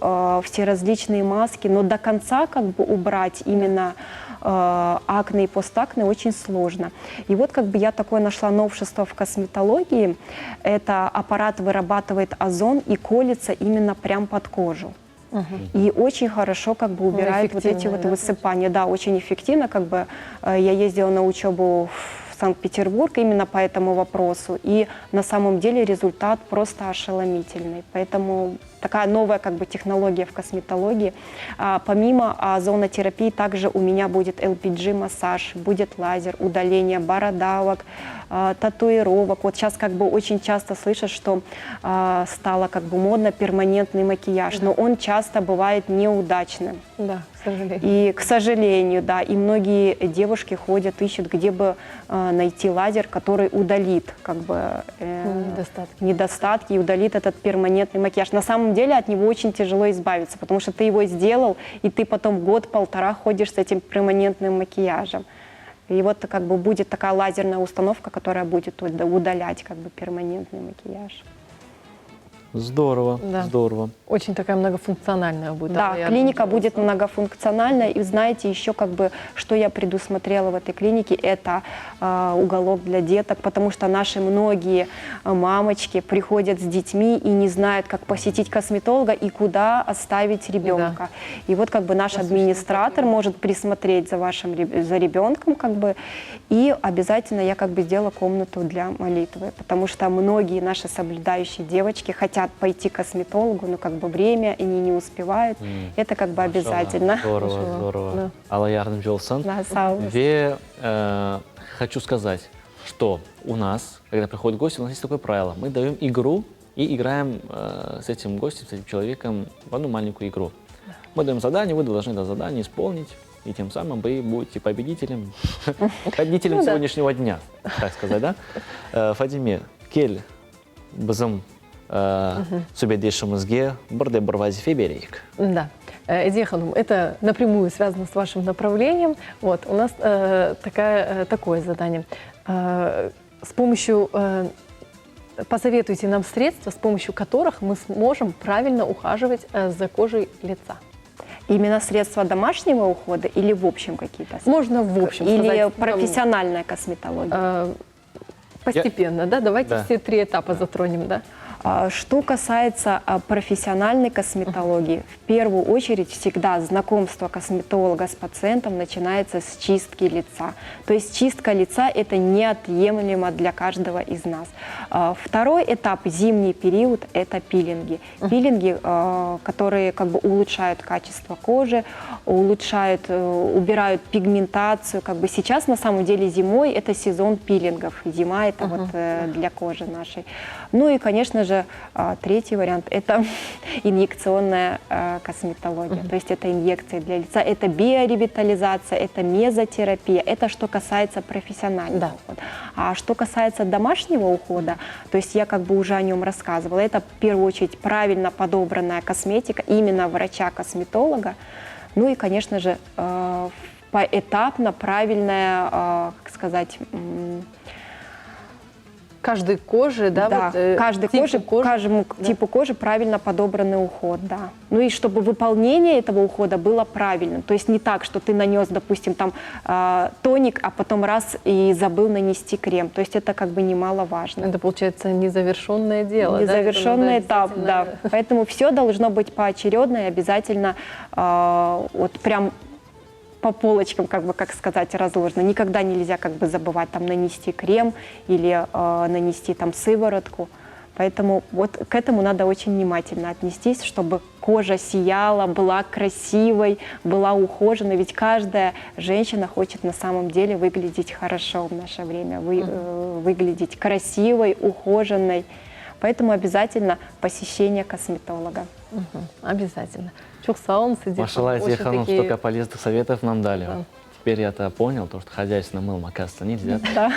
все различные маски, но до конца как бы убрать именно акне и постакне очень сложно. И вот как бы я такое нашла новшество в косметологии. Это аппарат вырабатывает озон и колется именно прям под кожу. И очень хорошо как бы убирает вот эти вот высыпания. Да, очень эффективно. Как бы я ездила на учебу в Санкт-Петербург именно по этому вопросу. И на самом деле результат просто ошеломительный. Поэтому такая новая как бы технология в косметологии. Помимо озонотерапии также у меня будет LPG-массаж, будет лазер, удаление бородавок, татуировок. Вот сейчас как бы очень часто слышат, что стало как бы модно перманентный макияж, но он часто бывает неудачным. Да, к сожалению. И, к сожалению, да, и многие девушки ходят, ищут, где бы найти лазер, который удалит как бы недостатки и удалит этот перманентный макияж. На самом деле от него очень тяжело избавиться, потому что ты его сделал, и ты потом год-полтора ходишь с этим перманентным макияжем. И вот как бы будет такая лазерная установка, которая будет удалять как бы перманентный макияж. Здорово, Да. здорово. Очень такая многофункциональная будет. Да, клиника будет многофункциональная. И знаете, еще как бы, что я предусмотрела в этой клинике, это уголок для деток, потому что наши многие мамочки приходят с детьми и не знают, как посетить косметолога и куда оставить ребенка. И вот как бы наш администратор может присмотреть за ребенком, как бы, и обязательно я как бы сделала комнату для молитвы, потому что многие наши соблюдающие девочки хотят пойти к косметологу, но как бы время, и они не успевают. Это как бы обязательно. Здорово, здорово. Алла yardımcı olsun. Да, сау. Хочу сказать, что у нас, когда приходят гости, у нас есть такое правило. Мы даем игру и играем с этим гостем, с этим человеком в одну маленькую игру. Мы даем задание, вы должны это задание исполнить, и тем самым вы будете победителем сегодняшнего дня, так сказать, да? Фадиме, кель бізім сөбедешімізге бірде бір вазифе берейік. Да. Идея Ханым, это напрямую связано с вашим направлением. Вот, у нас такое задание. С помощью, посоветуйте нам средства, с помощью которых мы сможем правильно ухаживать за кожей лица. Именно средства домашнего ухода или в общем какие-то? Можно в общем или сказать, профессиональная косметология? Постепенно, да? Давайте все 3 этапа затронем, да? Что касается профессиональной косметологии, в первую очередь всегда знакомство косметолога с пациентом начинается с чистки лица. То есть чистка лица – это неотъемлемо для каждого из нас. Второй этап, зимний период – это пилинги. Пилинги, которые как бы улучшают качество кожи, убирают пигментацию. Как бы сейчас на самом деле зимой это сезон пилингов. Зима – это вот для кожи нашей. Ну и, конечно же, третий вариант – это инъекционная косметология. То есть это инъекции для лица, это биоревитализация, это мезотерапия. Это что касается профессионального ухода. А что касается домашнего ухода, то есть я как бы уже о нем рассказывала, это в первую очередь правильно подобранная косметика именно врача-косметолога. Ну и, конечно же, поэтапно правильная, как сказать, Каждой коже, да? Да, Вот, каждому типу кожи правильно подобранный уход, да. Ну и чтобы выполнение этого ухода было правильным. То есть не так, что ты нанес, допустим, там тоник, а потом раз и забыл нанести крем. То есть это как бы немаловажно. Это, получается, незавершенное дело. Незавершенный этап, да. Поэтому все должно быть поочередно и обязательно вот прям по полочкам, как бы, как сказать, разложено. Никогда нельзя как бы забывать там нанести крем или нанести там сыворотку. Поэтому вот к этому надо очень внимательно отнестись, чтобы кожа сияла, была красивой, была ухоженной. Ведь каждая женщина хочет на самом деле выглядеть хорошо в наше время, выглядеть красивой, ухоженной. Поэтому обязательно посещение косметолога. Обязательно. Çok sağ olun, Сидиха. Машалла, Зихану, столько полезных советов нам дали. Да. Теперь я-то понял, то, что хозяйственным мылом, оказывается, нельзя. Да.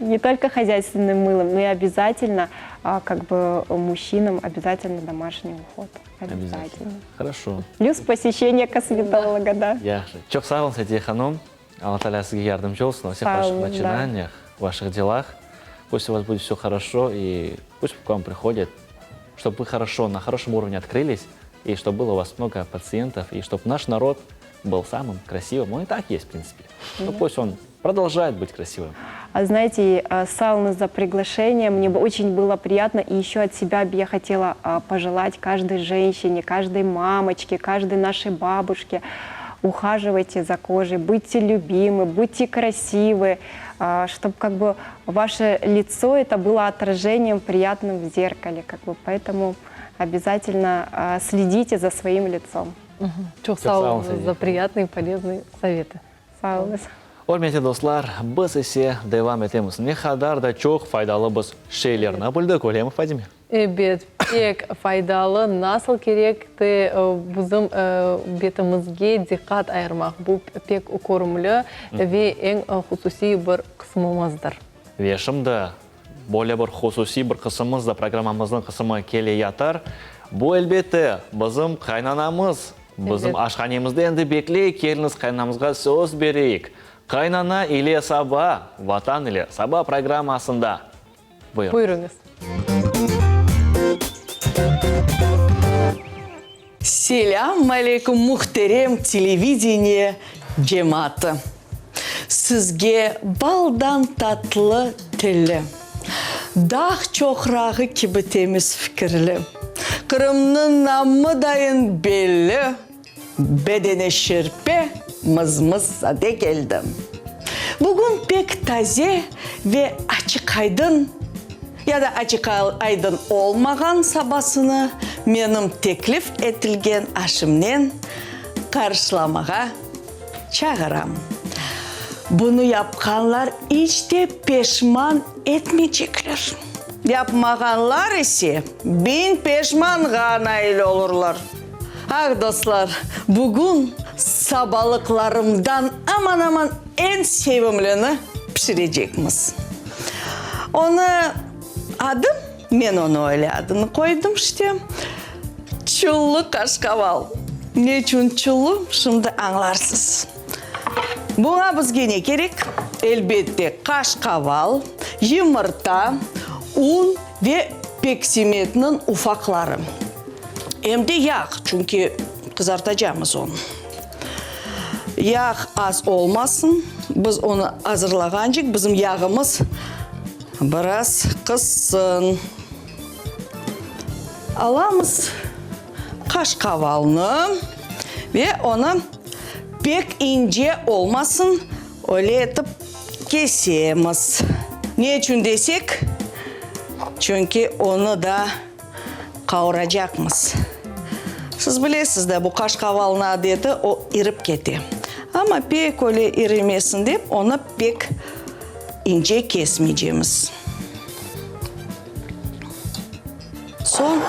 Не только хозяйственным мылом, но и обязательно, как бы, мужчинам обязательно домашний уход. Обязательно. Хорошо. Плюс посещение косметолога, да. Яхши. Çok sağ olun, Сидиха Ханум. Алла Тааля сізге yardımcı olsun во всех Sağ ваших olun, да. начинаниях, ваших делах. Пусть у вас будет все хорошо, и пусть к вам приходят, чтобы вы хорошо, на хорошем уровне открылись, и чтобы было у вас много пациентов, и чтобы наш народ был самым красивым. Он и так есть, в принципе. Но пусть он продолжает быть красивым. А знаете, Сауна, за приглашение, мне бы очень было приятно, и еще от себя бы я хотела пожелать каждой женщине, каждой мамочке, каждой нашей бабушке: ухаживайте за кожей, будьте любимы, будьте красивы, чтобы как бы ваше лицо это было отражением приятным в зеркале, как бы, поэтому обязательно следите за своим лицом. Çok sağ olun за приятные и полезные советы. Сауна. Құрметті достар, біз есе девам етеміз. Не қадар да çok файдалы біз шейлеріне білдік, ойлаймын, Фадиме? Evet, pek faydalı. Nasıl gerekti bizim betimizge dikkat ayırmak. Bu pek көрімлі ve en hususi bir kısmımızdır. Ve şimdi böyle bir hususi bir kısmımız da programımızın kısmı келе ятар. Bu elbette bizim kaynanamız, bizim aşkhanемізді енді беклей келіңіз, kaynanамызға söz берейік. Kaynana ile Саба, Vatan ile Саба программасында. Buyurunuz. Selam aleyküm muhterem телевидение cemaati. Sizge baldan tatlı telli, dağ çoğrağı gibi temiz fikirli, Kırım'ın namı dayın belli, bedene şirpe mızmızsa de geldim. Bugün pek taze ve açık aydın ya da açık aydın olmagan sabasını benim teklif etilgen aşımnen karşılamağa çağıram. Bunu yapkanlar hiç de peşman etmeyecekler. Yapmaganlar ise bin peşman gana ile olurlar. Ah dostlar, bugün sabalıklarımdan aman aman en sevimlini pişirecekmiz. Onu adım, ben onu öyle adını koydum işte. Çullu kaşkaval. Ne için çullu? Şimdi anlarsınız. Buna bizge ne gerek? Elbette kaşkaval, yumurta, un ve peksimetinin ufakları. Hem de yağ, çünkü kızartacağımız onu. Yağ az olmasın. Biz onu hazırlagancık bizim yağımız biraz kızsın. Аламыз қашқавалны ve onu pek ince olmasın öyle etip kesemiz. Ne için desek? Çünkü onu da kavuracakmız. Siz bilesiniz de bu kaşkavalın adeti o irip keti. Ama pek öyle irimesin deyip onu pek ince kesmeyeceğimiz. Son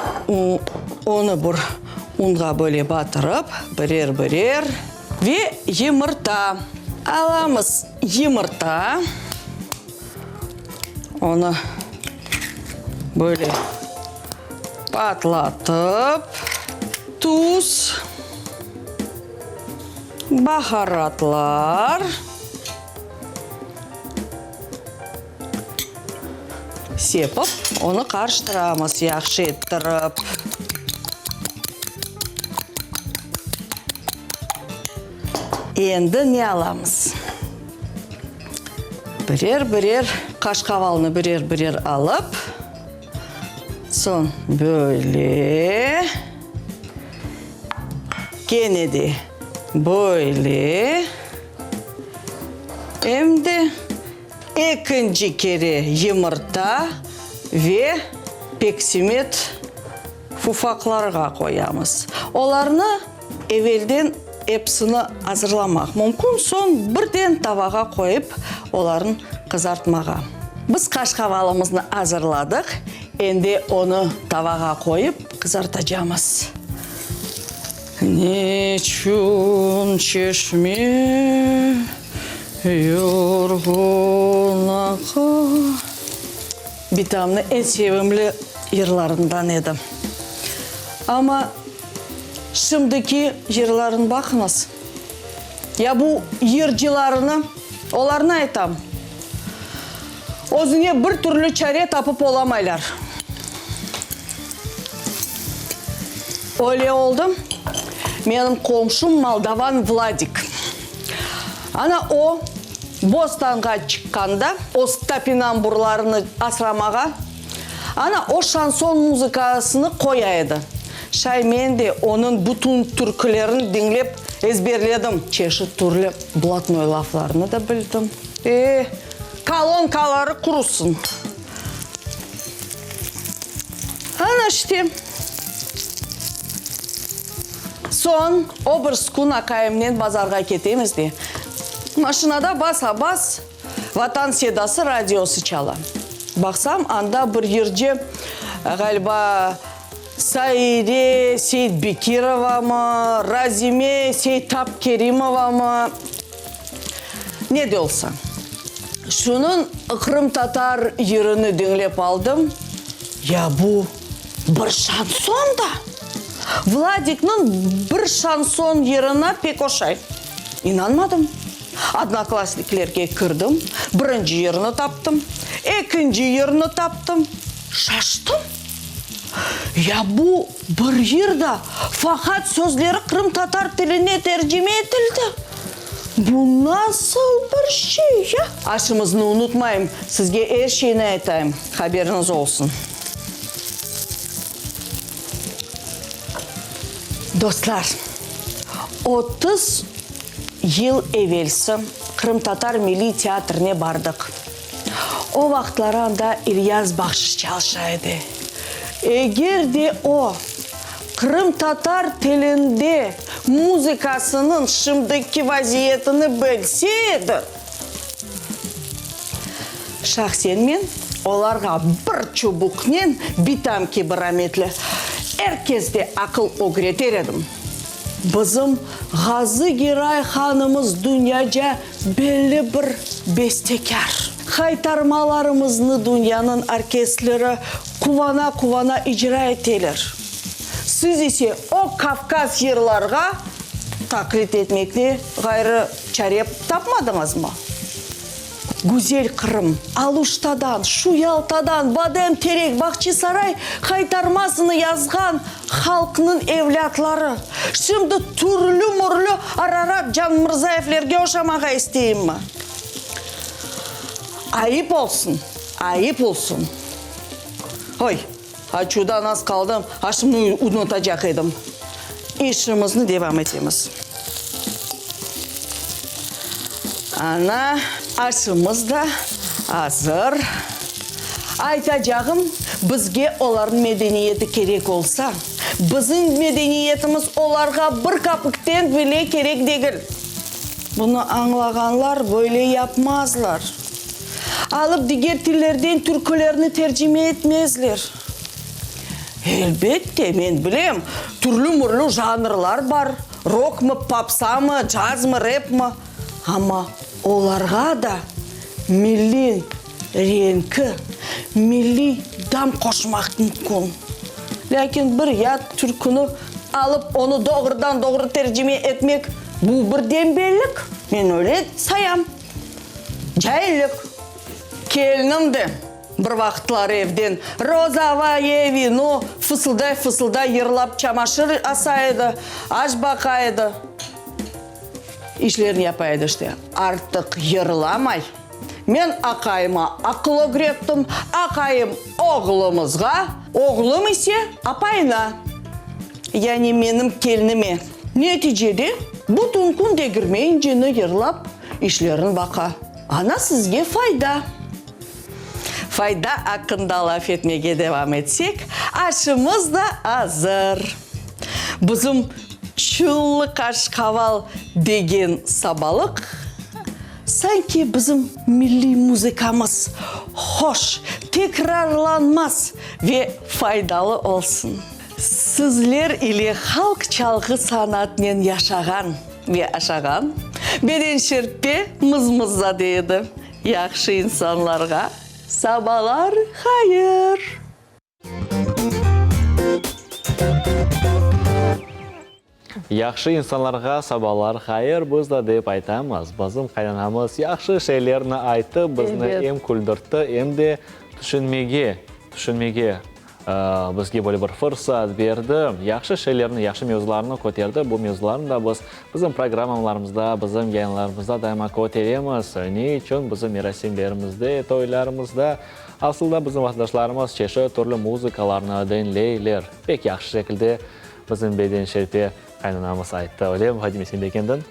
onu bir unga böyle batırıp birer ve yumurta alamız. Yumurta onu böyle patlatıp tuz, baharatlar, sepip onu karıştıramız yaxşı ettirip. Endi ne alamız? Birer kaşkavalını birer alıp son böyle gene de böyle hem de ikinci kere yumurta ve peksimet ufaklarga koyamız. Onlarını evvelden hepsini hazırlamak mümkün. Son birden tavağa koyup onların kızartmağa. Biz kaşkavalımızı hazırladık. Endi onu tavağa koyup kızartacağız. Nechun çeşme yorgun akar. Bitamın en sevimli yerlerinden edim. Ama şimdiki yerlerin bakınız. Ya bu yercilerini, onlarına aytam. Özüne bir türlü çare tapıp olamaylar. Öyle oldum. Benim komşum Moldovan Vladik. Ana o Bostan'a çıkkanda, o stapinamburlarını asramağa, ana o şanson muzikasını koyaydı. Men de onun bütün türkülerini dinlep ezberledim. Çeşit türlü blатной laflarını da bildim. Kolonkaları kurusun. Ana işte. Son o bir skun akayımnen bazarga ketemiz de. Maşinada bas Vatan Sedası radyosu çalan. Baksam anda bir yerce galiba Saire Seyitbekirova mı, Razime Seyitapkerimova mı? Ne de olsa. Şunun Kırım Tatar yerini dinlep aldım. Ya bu bir şanson da. Vladik'nin bir şanson yerine pek oşay. İnanmadım. Одноклассникlerге kırdım. Birinci yerini taptım. İkinci yerini taptım. Şaştım. Ya bu bir yerde fakat sözleri Kırım Tatar diline tercüme edildi. Bu nasıl bir şey ya? Aşımızını unutmayın. Sizge her şeyini aytayım. Haberiniz olsun. Dostlar, 30 yıl evvelsi Kırım Tatar Milli Teatrı'na bardık. O vaxtlarında İlyas Bakşiş çalışaydı. Eğer de o Kırım Tatar tilinde muzikasının şimdiki vaziyetini bilseydi, şahsen men onlarga bir çubuknen bitam ki bir rahmetli. Herkeste akıl öğreter edim. Bizim Gazi Giray Hanımız dünyaca belli bir bestekar. Kaytarmalarımızı dünyanın orkestleri kuvana icra eteler. Siz ise o Kafkas yerlerine taklit etmekle gayrı çare tapmadınız mı? Güzel Kırım, Aluştadan, Şuyaltadan, Badem Terek, Bahçesaray kaytarmasını yazgan halkının evlatları. Şimdi türlü Ararat Can Mırzaevlerge oşamağa isteyeyim mi? Ayıp olsun. Oy, Açudan az kaldım. Şimdi unutacakıydım. İşimizni devam etimiz. Ana aşımız da hazır. Aytacağım, bizge onların medeniyeti gerek olsa, bizim medeniyetimiz onlarga bir kapıkten bile gerek değil. Bunu anlaganlar böyle yapmazlar. Alıp diğer tillerden türkülerini tercüme etmezler. Elbette ben bileyim, türlü mürlü janrlar var. Rock mı, popsa mı, caz mı, rap mı? Ama onlarga da milli renki, milli dam koşmak mümkün. Lakin bir yat türkünü alıp onu doğrudan doğru tercüme etmek bu bir dembellik. Ben öyle sayam. Cahillik. Kelinim de bir vakitlar evden rozava evini fısılday yırlap çamaşır asaydı, aç bakaydı. İşlerini yapaydı işte. Artık yırlamay. Men akayıma akıl öğrettim, akayım oğlumuzga, oğlum ise apayına. Yani benim kelinime. Neticede bütün gün degirmeyin cini yırlap işlerin baka. Ana sizge fayda. Fayda hakkında laf etmeye devam etsek, aşımız da hazır. Bizim çullı kaşkaval degen sabalık, sanki bizim milli müzikamız hoş, tekrarlanmaz ve faydalı olsun. Sizler ile halk çalgı sanatının yaşagan ve aşagan, beden şerpe mızmızza deydi. Yaxşı insanlarga sabahlar hayır. Yaxşı insanlarga sabahlar hayır biz da deb aytamiz. Bizim qaynanamiz yaxşı şeylerini aytib, bizni hem kuldurtdi, hem de tushunmege bizga böyle bir fırsat berdi. Yaxşı şeylerini, yaxşı mevzularni ko'tardi. Bu mevzularni da biz bizim programmalarımızda, bizim yayınlarımızda daima ko'taramiz. Ne uchun bizim merasimlerimizda, to'ylarimizda aslında bizim vatandaşlarımız çeşitli türlü muzikalarni dinleyler. Pek yaxşı şekilde bizim beden şerpe qaynanamiz aytdi. Öyle mi Hacı sen dekendin?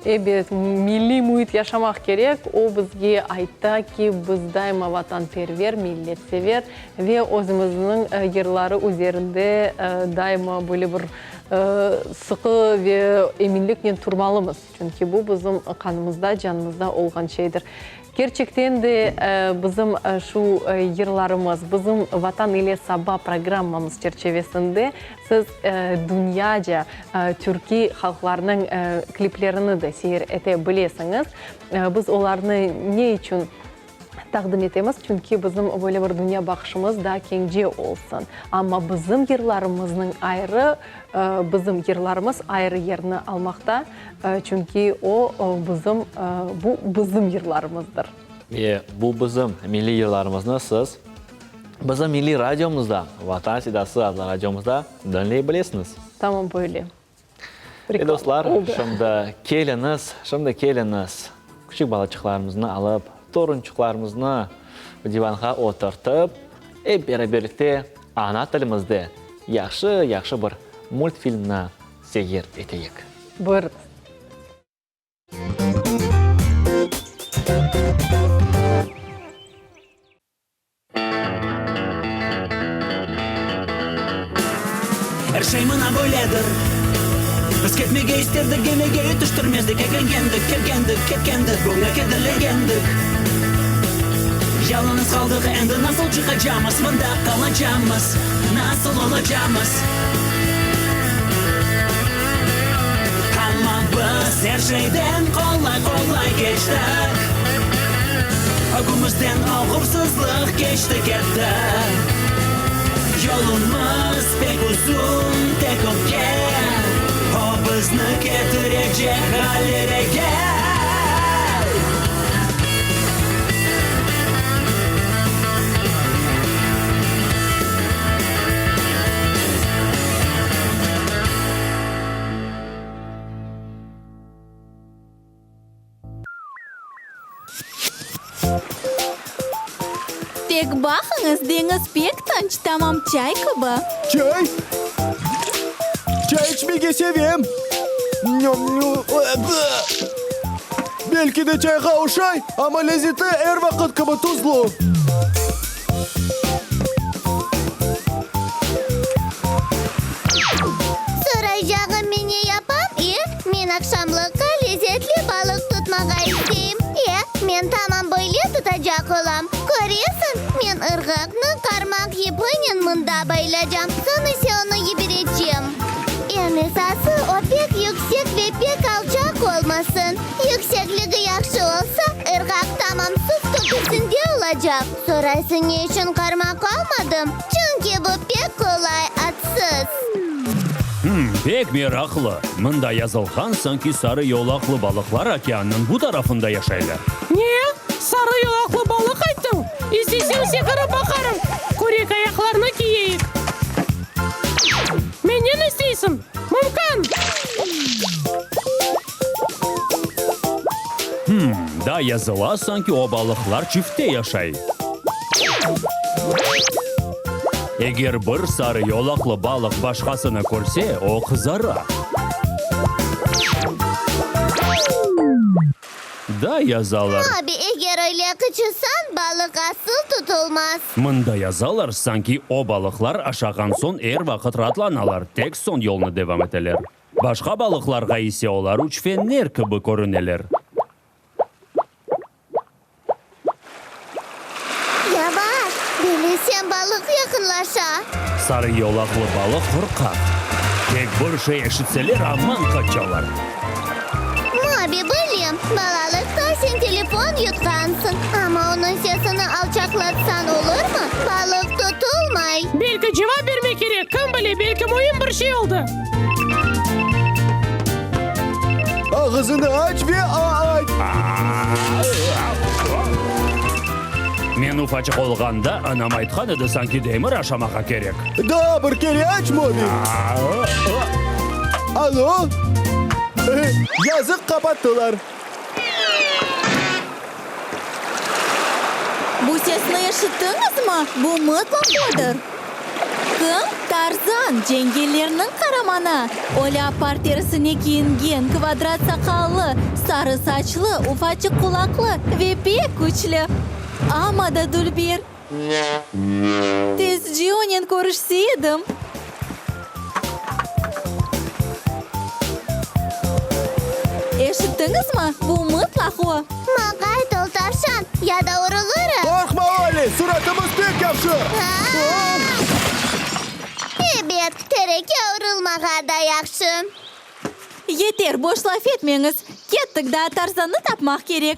Evet, milli muhit yaşamak gerek. O bizge aytta ki biz daima vatanperver, milletsever ve özümüzün yerleri üzerinde daima böyle bir sıkı ve eminlikle turmalımız. Çünkü bu bizim kanımızda, canımızda olan şeydir. Gerçekten de bizim şu yıllarımız, bizim Vatan ile Sabah programmamız çerçevesinde siz dünyaca Türkiye halklarının kliplerini de seyir edebilirsiniz. Biz onlarını ne için takdim etemiz? Çünkü bizim böyle bir dünya bakışımız da kengce olsun. Ama bizim yerlerimizin ayrı, bizim yerlerimiz ayrı yerini almakta. Çünkü o bizim, bu bizim yerlerimizdir. Bu bizim milli yerlerimizni siz bizim milli radyomuzda, Vatan Sedası adlı radyomuzda dinleyebilirsiniz. Tamam böyle. Dostlar, şimdi keliniz. Küçük balaçıklarımızı alıp, torunçuklarımızı divanğa oturtup, hep birlikte ana tilimizde yaxşı bir multfilmni seyir eteyik. Buyurun. Her şey mına böyledir. Biz ketmege isterdik, gemege yetiştirmezdik. Kelgendik, bugüne kederlegendik. Yalnız kaldık, endi nasıl çıkacağımız, bunda kalacağımız, nasıl olacağımız. Ama biz her şeyden kolay geçtik. Ögümüzden ağırsızlık geçtik etti. Yolumuz pek uzun, tek öpke. O bizni getirecek hallere gel. Pek bakınız deniz pek tanış tamam çay kabı. Çay? Çay içmeyi seveyim. Belki de çayga uşay ama lezzeti her vakit gibi tuzlu. Soracağım meni yapam. Men akşamlıkka lezzetli balık tutmağa isteyim. Men tamam böyle tutacak olam. Görüyorsun, men ırgakны karmak yipinin mında bayılacağım. Sonra ise onu yidireceğim. En esası o pek yüksek ve pek alçak olmasın. Yüksekliği yakşı olsa ırgak tamam sus tutusun diye olacak. Sonrası ne için karmak almadım? Çünkü bu pek kolay atsız. Pek meraklı. Mında yazılgan sanki sarı yolaklı balıklar okeanın bu tarafında yaşaylar. Ne? Sarı yolaklı balık ayttın. İstesem sekara bakarım. Korek ayaklarını giyeyik. Menden isteysin. Mümkün. Da yazıla sanki o balıklar çifte yaşay. Eğer bir sarı yolaklı balık başkasını görse o kızara. Da yazalar. Abi eğer öyle kıçırsan balık asıl tutulmaz. Mında yazalar sanki o balıklar aşağıdan son er vakit rahatlanalar. Tek son yolunu devam eteler. Başka balıklarga ise olar uç fenler gibi görüneler. Yavaş, bilirsen balık yakınlaşa. Sarı yolaklı balık hırkak. Tek bir şey eşitseler aman kaçalar. Abi bileyim, balıkta sen telefon yutkansın. Ama onun sesini alçaklatsan olur mu? Balık tutulmay. Belki cevap vermek gerek. Kim bilir belki oyun bir şey oldu. Ağzını aç ve aç. Men ufacık olganda anam aytkan edi sanki demir aşamağa gerek. Da bir kere açma abi. Alo? Yazık kapattılar. Bu sesini işittiniz mi? Bu mutludur. Kim? Tarzan, cengellerinin karamana. O leopard terisine giyingen, kvadrat sakallı, sarı saçlı, ufacık kulaklı ve pek güçlü. Ama da Dulbir. Tezci onun görüşseydim. Eşittiniz mi? Bu mutlak o. Makay toltarşan ya da oraları. Korkma Ali, suratımız pek yapşı. Evet, tereke orulmağa da yakşım. Yeter, boş laf etmeniz. Kettik daha Tarzan'ı tapmak gerek.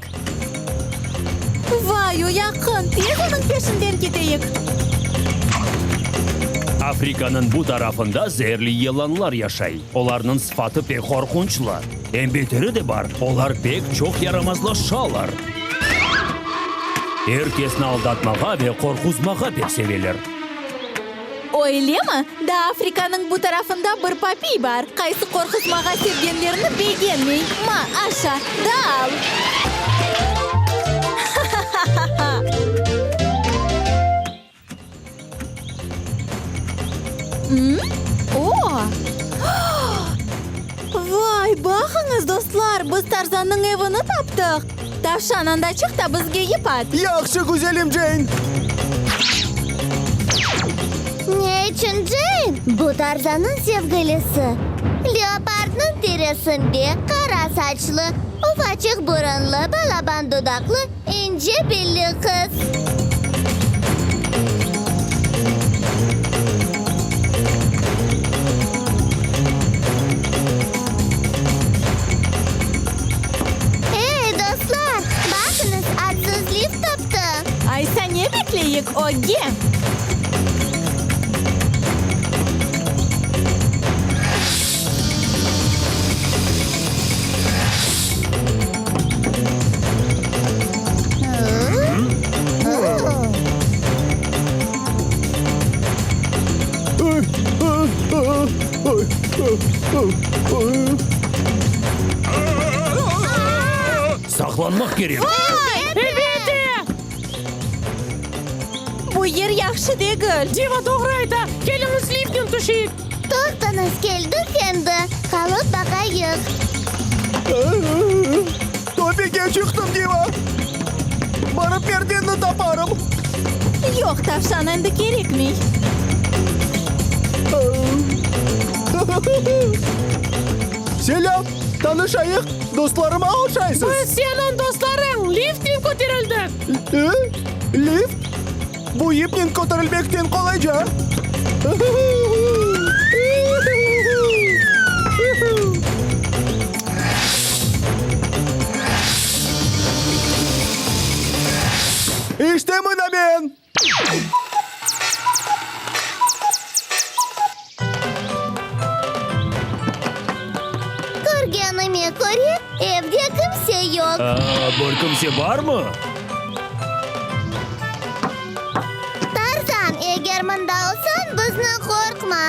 Vay o yakın, tez onun peşinden gideyik. Afrika'nın bu tarafında zehirli yılanlar yaşay. Onların sıfatı pek korkunçlu. En beteri de var. Onlar pek çok yaramazlaşarlar. Herkesini aldatmağa ve korkutmağa pek sevilir. Öyle mi? Da Afrika'nın bu tarafında bir papi var. Kaysı korkutmağa sevgenlerini beğenmeyin. Ma aşağı, dal. Oo. Vay bakınız dostlar, biz Tarzan'ın evini taptık. Tavşanın da çık da bizge yipat. Yakşı güzelim Jane. Ne için Jane? Bu Tarzan'ın sevgilisi. Leopard'ın teresinde kara saçlı, ufacık burunlu, balaban dudaklı, ince belli kız. Dostlar, bakınız atsız lift taptı. Ay sen ne bekleyik o gem? Saklanmak gerek. Evet. yer yaxshi degil. Deva to'g'ri ayta. Kelimiz liftdan tushik. To'xtamiz keldik endi. Qolib baqayiq. Topikka chiqdim deva. Barib merdenni toparim. Yo'q, tavşan endi kerakmi? Selam, tanışayıq. Dostlarıma alışaysız. Biz senin dostların liftdan ko'tarildik. Lift? Bu ipnin ko'tarilmekten qolayca. İşte mana men. Ko'rganimga ko'ra, evda kimsa yo'q. Bir kimse var mı? Tarzan, agar munda olsan, bizni qo'rqma.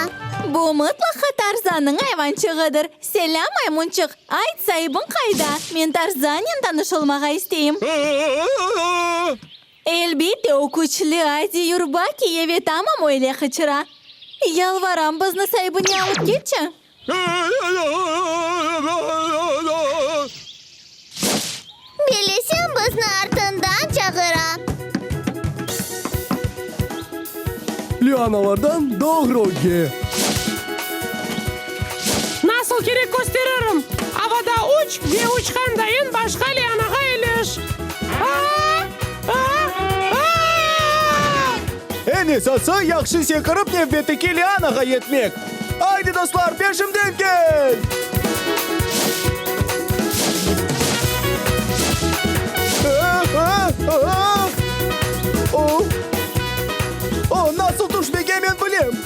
Bu mutlaqo Tarzanning ayvonchig'idir. Selam maymunchiq. Ayt, saybing qayda? Men Tarzanyan tanishilmoqqa istayim. Elbette, u kuchli Adi Yurbaki yevetamam o'yla qichira. Yalvaram, bizni saybini olib ketchi. Bilasam, bizni ortindan chaqiram. Lianalardan doğrugi. Nasıl kerak gösteririm. Havada uç ve uçkandayin başka lianaga ilish. En esası yaxshi sekirib navbatdagi lianaga yetmek. Haydi dostlar, peşimden gel. O nasıl düşmek emin bileyim.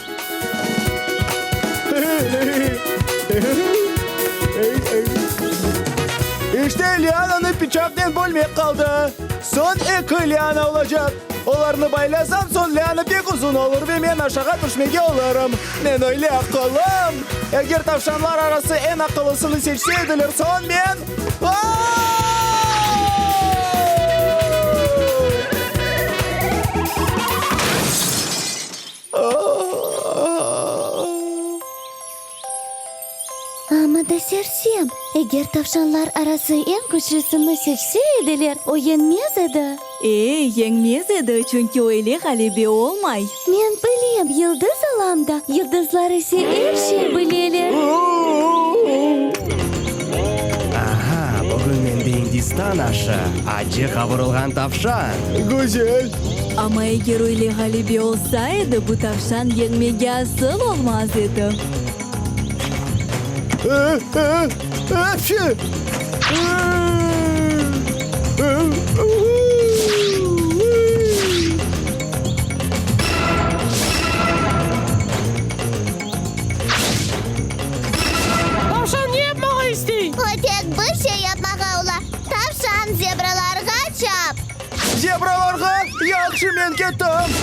İşte liananı bıçaktan bölmek kaldı. Son iki liana olacak. Onlarını baylasam son liana pek uzun olur ve ben aşağı düşmeye olurum. Ben öyle akıllım. Eğer tavşanlar arası en akıllısını seçseydiler son ben... Ama da sersem, eğer tavşanlar arası en güçlüsünü seçseydiler, o yenmez edi. Yenmez edi çünkü öyle galibi olmay. Men bileyim, yıldız alamda. Yıldızlar ise her şey bileler. Aha, bugün mende Hindistan aşı. Acı kavrulgan tavşan. Güzel. Ama eğer öyle galibi olsaydı bu tavşan yenmeye asıl olmaz edi. Tavşan ne yapmağı istey? O tek bir şey yapmağa ola. Tavşan zebralarga çap. Zebralarga yaxshi men ketdim.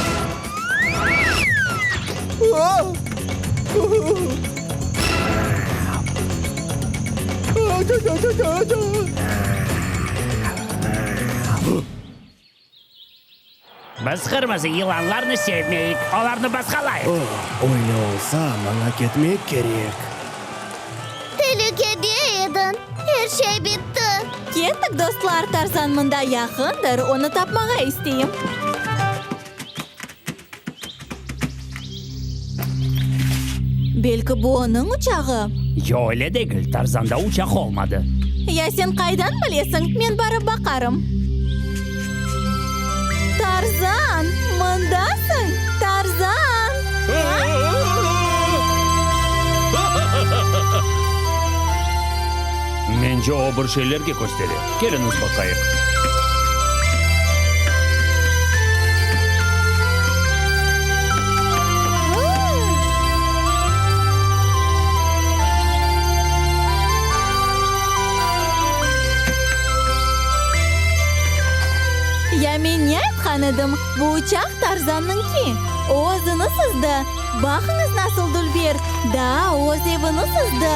Biz kırmızı yılanlarını sevmeyik. Onlarını baskalayık. Öyle olsa bana gitmek gerek. Tehlikede edin. Her şey bitti. Kettik dostlar, Tarzan mında yakındır. Onu tapmağa isteyim. Belki bu onun uçağı. Yo öyle değil. Tarzan'da uçak olmadı. Ya sen kaydan bilesin? Men barıp bakarım. Tarzan, mındasın. Tarzan. Mence o bir şeylerge gösterir. Geliniz bakayım. Ya men ne aytgan edim? Bu uçak Tarzan'ınki. O o'zini sizdi. Bakınız nasıl Dulber. Da, o'z evini sizdi.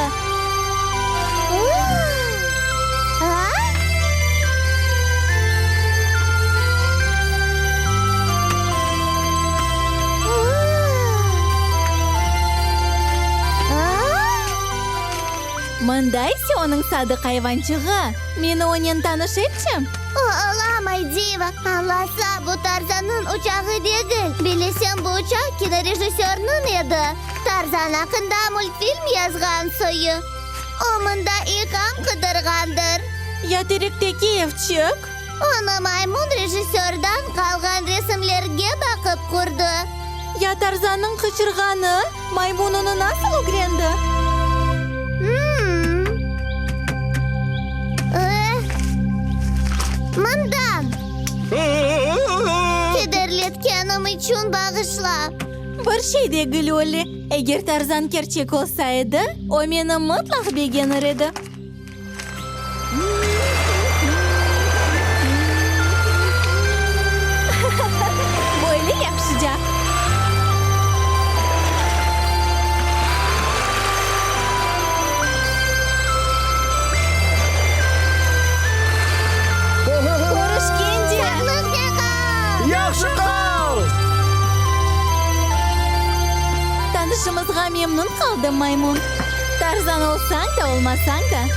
Кайсы оның садық айванчығы? Мені онен таныш етшім? Olamay diva. Anlasa bu Tarzan'ın uçağı değil. Bilesem bu uçak kinorejissörünün edi. Tarzan hakkında multfilm yazgan soyu. Omunda ilkan kıdırgandır. Yaterikteki evçik? Onu maymun rejissörden kalgan resimlerge bakıp kurdu. Ya Tarzan'ın kıçırganı maymununu nasıl öğrendi? Mından. Kederletkenim için bağışla. Bir şey de gülüyorli. Eğer Tarzan gerçek olsaydı, o beni mutlaka beğenir edi. Böyle yakışacak. Konuş kendi. Yaxşı qal! Tanışımızga memnun kaldım maymun. Tarzan olsan da olmasan da.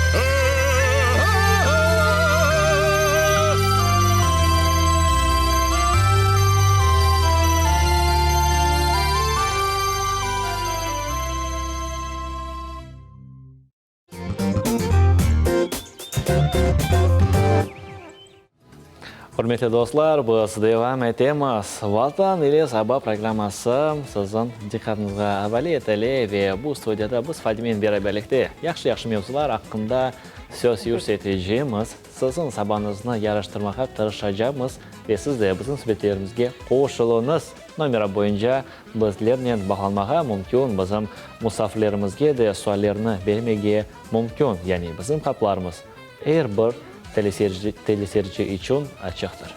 Hürmetli dostlar, biz devam etemiz. Vatan ile Sabah programmasi sizin diqqatingizga avali eteli ve bu studiyada biz Fadimen beraberlikte yaxshi mevzular hakkında söz yürüteceğimiz, sizin sabahınızı yarıştırmaya çalışacağımız ve siz de bizim suhbatlarimizga qo'shiliniz. Nomera boyunca bizlerle bağlanmağa mümkün, bizim musafirlerimizge de suallarını vermege mümkün. Yani bizim kapılarımız her bir teleseyirci için açıktır.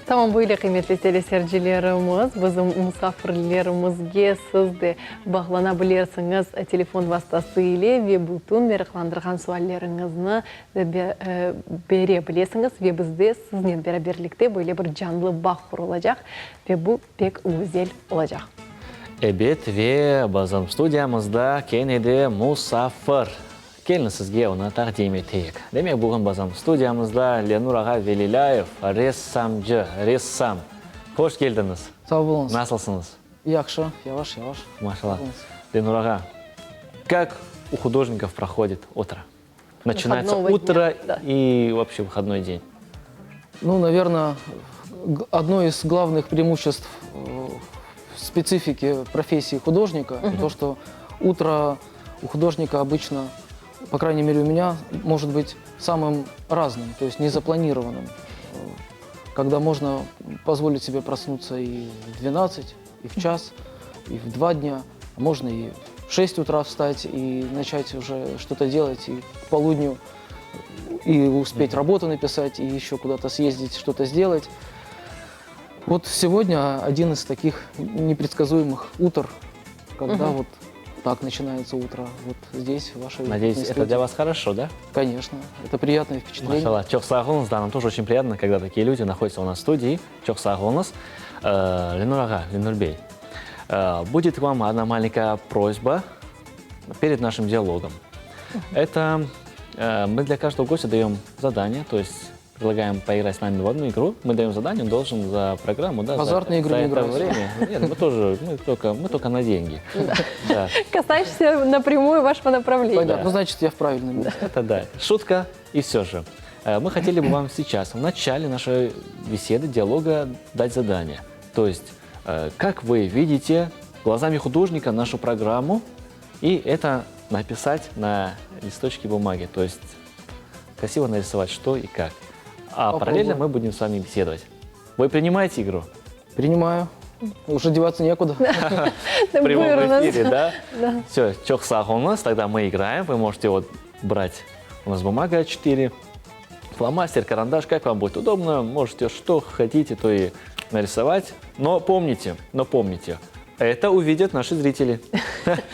Tamam, böyle kıymetli teleseyircilerimiz, bizim misafirlerimizge siz de bağlanabilirsiniz telefon vasıtasıyla ve bütün meraklandırgan suallarınızı verebilirsiniz ve biz de sizinle beraberlikte böyle bir canlı bağ kurulacak ve bu pek güzel olacak. Evet ve bizim stüdyamızda Kennedy musafir. Gelin sizge onu takdim ettik. Demek bugün bizim stüdyamızda Lenur Ağa Velilayev, ressam. Hoş geldiniz. Sağ olun. Nasılsınız? Yaxşı, yavaş. Машаллах. Ленур Аға, как у художников проходит утро? Начинается утро и вообще выходной день. Ну, наверное, одно из главных преимуществ специфики профессии художника, то, что утро у художника обычно, по крайней мере у меня, может быть самым разным, то есть незапланированным. Когда можно позволить себе проснуться и в 12, и в час, и в 2 дня, а можно и в 6 утра встать и начать уже что-то делать, и к полудню и успеть работу написать, и еще куда-то съездить, что-то сделать. Вот сегодня один из таких непредсказуемых утр, когда вот так начинается утро, вот здесь, в вашей... Надеюсь, это для вас хорошо, да? Конечно, это приятное впечатление. Машаллах, чок сағылыңыз, да, нам тоже очень приятно, когда такие люди находятся у нас в студии. Чок сағылыңыз. Ленур Аға, Ленур Бей, будет к вам одна маленькая просьба перед нашим диалогом. Это мы для каждого гостя даем задание, то есть предлагаем поиграть с нами в одну игру. Мы даем задание, он должен за программу, да, азартные игры за не это играете. время. Нет, мы только на деньги. Да. Касаешься напрямую вашего направления. Понятно, ну, значит, я в правильном месте. Это да. Шутка и все же. Мы хотели бы вам сейчас, в начале нашей беседы, диалога, дать задание. То есть, как вы видите глазами художника нашу программу, и это написать на листочке бумаги. То есть, красиво нарисовать, что и как. А параллельно мы будем с вами беседовать. Вы принимаете игру? Принимаю. Уже деваться некуда. В прямом эфире, да? Все, чок сах у нас, тогда мы играем. Вы можете вот брать, у нас бумага А4, фломастер, карандаш, как вам будет удобно. Можете что хотите, то и нарисовать. Но помните, это увидят наши зрители.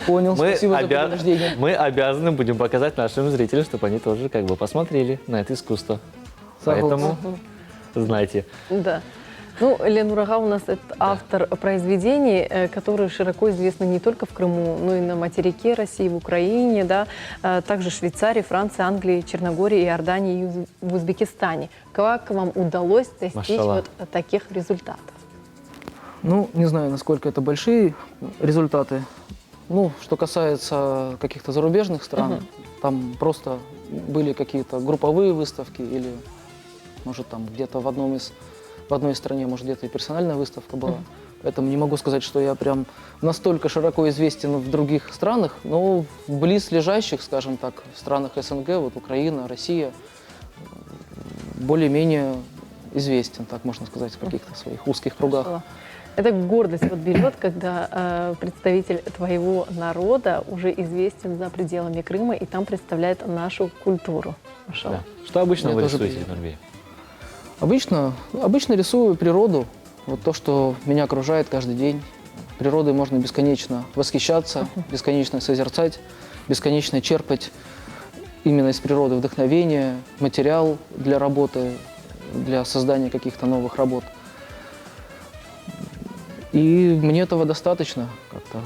Понял, спасибо за предупреждение. Мы обязаны будем показать нашим зрителям, чтобы они тоже как бы посмотрели на это искусство. Поэтому знайте. Да. Ну, Ленурага у нас это автор произведений, которые широко известны не только в Крыму, но и на материке России, в Украине, да, также Швейцарии, Франции, Англии, Черногории, Иордании и в Узбекистане. Как вам удалось достичь Машаллах. вот таких результатов? Ну, не знаю, насколько это большие результаты. Ну, что касается каких-то зарубежных стран, там просто были какие-то групповые выставки или, может, там где-то в одной стране, может, где-то и персональная выставка была. Поэтому не могу сказать, что я прям настолько широко известен в других странах, но в близлежащих, скажем так, странах СНГ, вот Украина, Россия, более-менее известен, так можно сказать, в каких-то своих узких кругах. Это гордость вот берет, когда представитель твоего народа уже известен за пределами Крыма и там представляет нашу культуру. Да. Что обычно Я вы тоже рисуете, приятно. Норвегия? Обычно рисую природу, вот то, что меня окружает каждый день. Природой можно бесконечно восхищаться, бесконечно созерцать, бесконечно черпать именно из природы вдохновение, материал для работы, для создания каких-то новых работ. И мне этого достаточно как-то.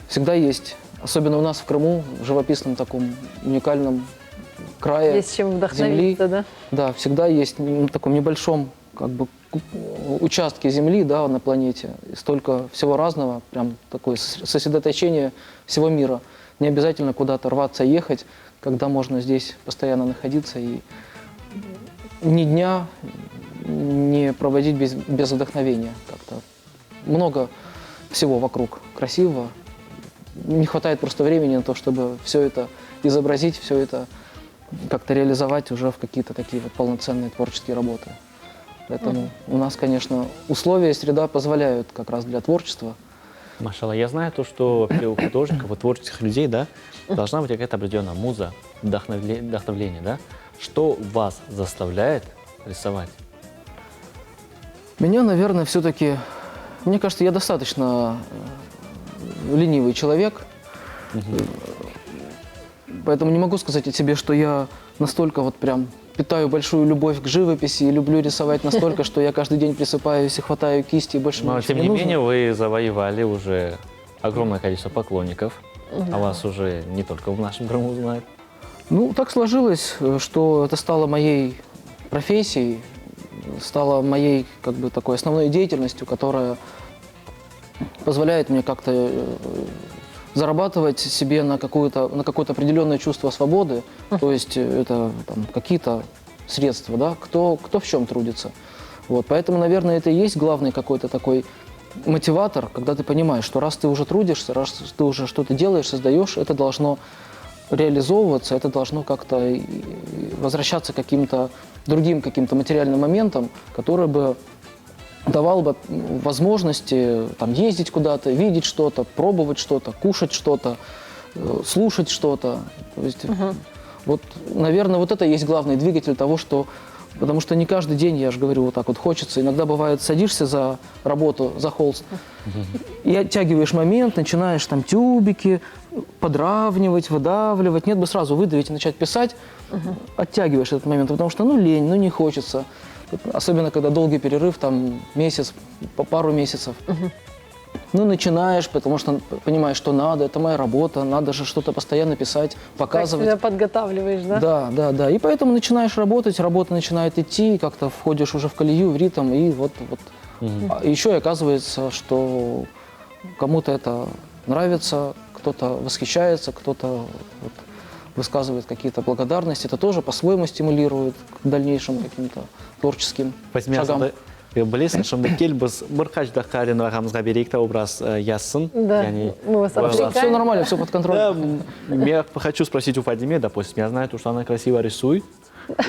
Всегда есть, особенно у нас в Крыму, в живописном таком уникальном крае Есть чем земли. вдохновиться, да? Да, всегда есть в таком небольшом как бы участке земли, да, на планете. И столько всего разного, прям такое сосредоточение всего мира. Не обязательно куда-то рваться и ехать, когда можно здесь постоянно находиться и ни дня не проводить без вдохновения как-то. Много всего вокруг красивого. Не хватает просто времени на то, чтобы все это изобразить, все это как-то реализовать уже в какие-то такие вот полноценные творческие работы. Поэтому у нас, конечно, условия и среда позволяют как раз для творчества. Машалла, я знаю то, что вообще у художников, у творческих людей, да, должна быть какая-то определенная муза, вдохновление, да? Что вас заставляет рисовать? Меня, наверное, все-таки... Мне кажется, я достаточно ленивый человек, поэтому не могу сказать о себе, что я настолько вот прям питаю большую любовь к живописи и люблю рисовать настолько, что я каждый день присыпаюсь и хватаю кисти и больше мне Но, ничего тем не нужно. менее, вы завоевали уже огромное количество поклонников, а вас уже не только в нашем Крыму знают. Ну, так сложилось, что это стало моей профессией, стало моей как бы такой основной деятельностью, которая позволяет мне как-то зарабатывать себе на какое-то определенное чувство свободы, то есть это там, какие-то средства, да, кто в чем трудится. Вот, поэтому, наверное, это и есть главный какой-то такой мотиватор, когда ты понимаешь, что раз ты уже трудишься, раз ты уже что-то делаешь, создаешь, это должно реализовываться, это должно как-то возвращаться к каким-то другим каким-то материальным моментам, которые бы давал бы возможности там, ездить куда-то, видеть что-то, пробовать что-то, кушать что-то, слушать что-то. То есть, вот, наверное, вот это и есть главный двигатель того, что... Потому что не каждый день, я же говорю, вот так вот хочется. Иногда бывает, садишься за работу, за холст, и оттягиваешь момент, начинаешь там тюбики подравнивать, выдавливать. Нет бы сразу выдавить и начать писать, оттягиваешь этот момент, потому что, ну, лень, ну, не хочется. Особенно, когда долгий перерыв, там, месяц, пару месяцев. Ну, начинаешь, потому что понимаешь, что надо, это моя работа, надо же что-то постоянно писать, показывать. Так себя подготавливаешь, да? Да. И поэтому начинаешь работать, работа начинает идти, как-то входишь уже в колею, в ритм, и вот. Еще и оказывается, что кому-то это нравится, кто-то восхищается, кто-то вот высказывает какие-то благодарности. Это тоже по-своему стимулирует к дальнейшим каким-то творческим шагам. Білесің, шымды кел біз бір қаждаққа Лену ағамызға берейік та образ яссын. Да, мы вас отвлекаем. Все нормально, все под контролем. Я хочу спросить у Фадиме, допустим, я знаю, что она красиво рисует,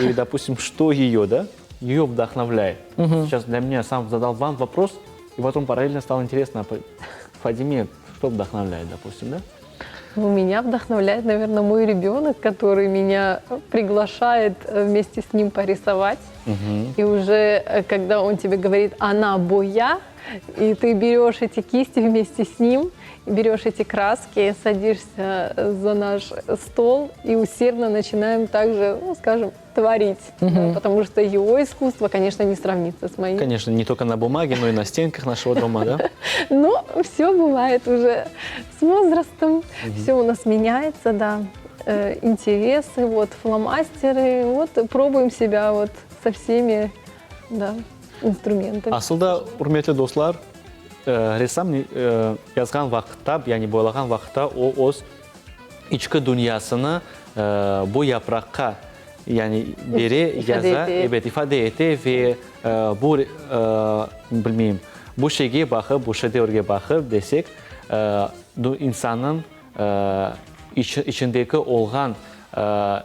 и, допустим, что ее вдохновляет. Сейчас для меня сам задал вам вопрос, и потом параллельно стало интересно, Фадиме, что вдохновляет, допустим, да? Ну, меня вдохновляет, наверное, мой ребенок, который меня приглашает вместе с ним порисовать. И уже, когда он тебе говорит «она боя», И ты берешь эти кисти вместе с ним, берешь эти краски, садишься за наш стол и усердно начинаем также, ну, скажем, творить. Да, потому что его искусство, конечно, не сравнится с моим. Конечно, не только на бумаге, но и на стенках нашего дома, да? Но все бывает уже с возрастом, все у нас меняется, да. Интересы, вот, фломастеры, вот, пробуем себя вот со всеми, да, инструментами. Асылда, урметлі достар, ресам язған вақытта, яғни бойлаған вақытта о өз ішкі дүниясыны bu yaprakқа, yani beri yaza, evet ifade etti ve bu bilmeyeyim, bu şeyge bakıp, bu şedevre bakıp desek, insanın içindeki olğan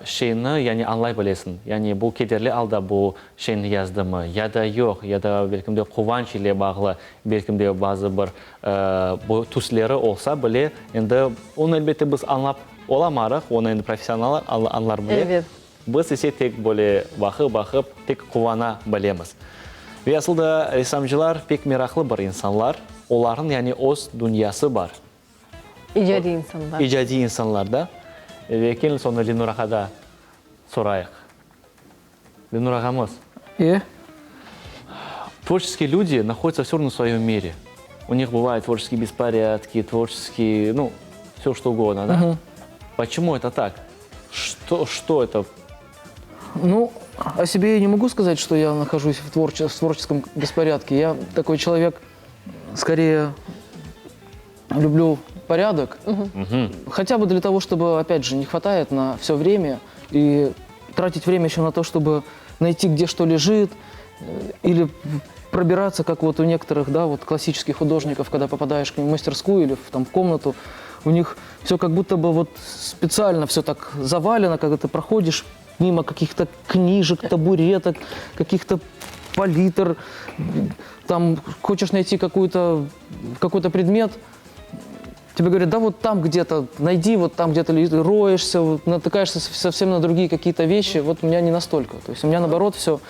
şeyini yani anlay bilesin. Yani bu kederli alda bu şeyini yazdı mı ya da yok ya da belki de kıvanç ile bağlı belki de bazı bir bu tüsleri olsa bile енді onu elbette biz anlap olamarıq, onu енді profesyonellar anlar bile. Evet. Biz ise tek böyle bakıp tek kuvana bilemiz. Ve aslında ressamcılar pek meraklı bir insanlar. Onların yani öz dünyası var. İcadi insanlar. İcadi insanlar da. Ve келin sonra Ленур Ағада sorayıq. Ленур Ағамыз. Творческие люди находятся все равно в своем мире. У них бывают творческие беспорядки, творческие, ну, все что угодно, да? Почему это так? Что это? Ну, о себе я не могу сказать, что я нахожусь в творческом беспорядке. Я такой человек, скорее, люблю порядок. Хотя бы для того, чтобы, опять же, не хватает на все время. И тратить время еще на то, чтобы найти, где что лежит. Или пробираться, как вот у некоторых, да, вот классических художников, когда попадаешь к ним в мастерскую или в комнату, у них все как будто бы вот специально все так завалено, когда ты проходишь мимо каких-то книжек, табуреток, каких-то палитр, там хочешь найти какой-то предмет, тебе говорят, да вот там где-то, найди, вот там где-то роешься, вот, натыкаешься совсем на другие какие-то вещи. Вот у меня не настолько. То есть у меня наоборот все,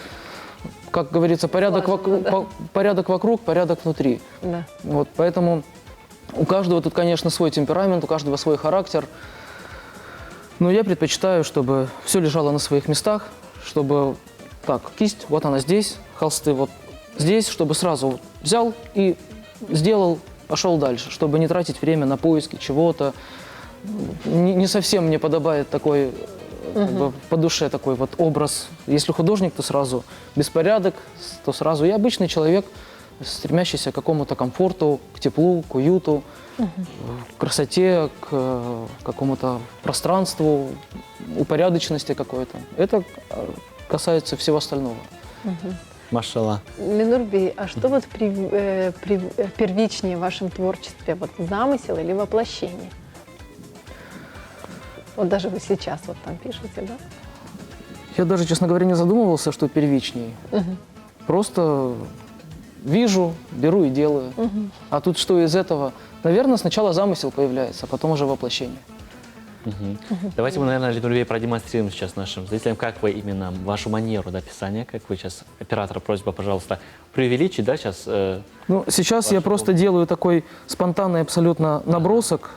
как говорится, порядок вокруг, порядок внутри. Да. Вот, поэтому у каждого тут, конечно, свой темперамент, у каждого свой характер. Но я предпочитаю, чтобы все лежало на своих местах, чтобы так, кисть, вот она здесь, холсты вот здесь, чтобы сразу взял и сделал, пошел дальше, чтобы не тратить время на поиски чего-то. Не совсем мне подобает такой, по душе такой вот образ. Если художник, то сразу беспорядок, то сразу я обычный человек, стремящийся к какому-то комфорту, к теплу, к уюту, к красоте, к какому-то пространству, упорядоченности какой-то. Это касается всего остального. Машалла. Ленур Бей, а что вот первичнее в вашем творчестве? Вот замысел или воплощение? Вот даже вы сейчас вот там пишете, да? Я даже, честно говоря, не задумывался, что первичнее. Просто вижу, беру и делаю. А тут что из этого? Наверное, сначала замысел появляется, а потом уже воплощение. Давайте мы, наверное, Ленур Бей продемонстрируем сейчас нашим зрителям, как вы именно, вашу манеру писания, как вы сейчас, оператора, просьба, пожалуйста, преувеличить, да, сейчас? Ну, сейчас я просто делаю такой спонтанный абсолютно набросок,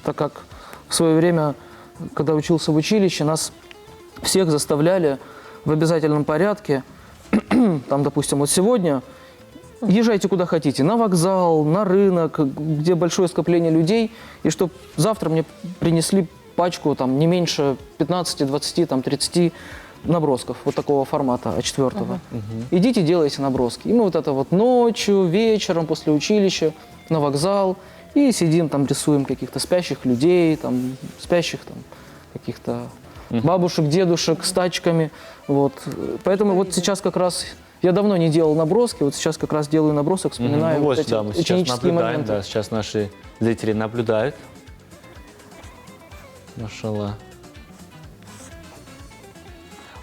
так как в свое время, когда учился в училище, нас всех заставляли в обязательном порядке, там, допустим, вот сегодня, езжайте куда хотите, на вокзал, на рынок, где большое скопление людей, и чтобы завтра мне принесли пачку там, не меньше 15, 20, там, 30 набросков вот такого формата А4. Идите, делайте наброски. И мы вот это вот ночью, вечером, после училища на вокзал, и сидим там, рисуем каких-то спящих людей, там, спящих там, каких-то бабушек, дедушек с тачками. Вот. Поэтому вот сейчас как раз... Я давно не делал наброски, вот сейчас как раз делаю набросок, вспоминаю вот эти ученические моменты. Да, сейчас наши зрители наблюдают. Машалла.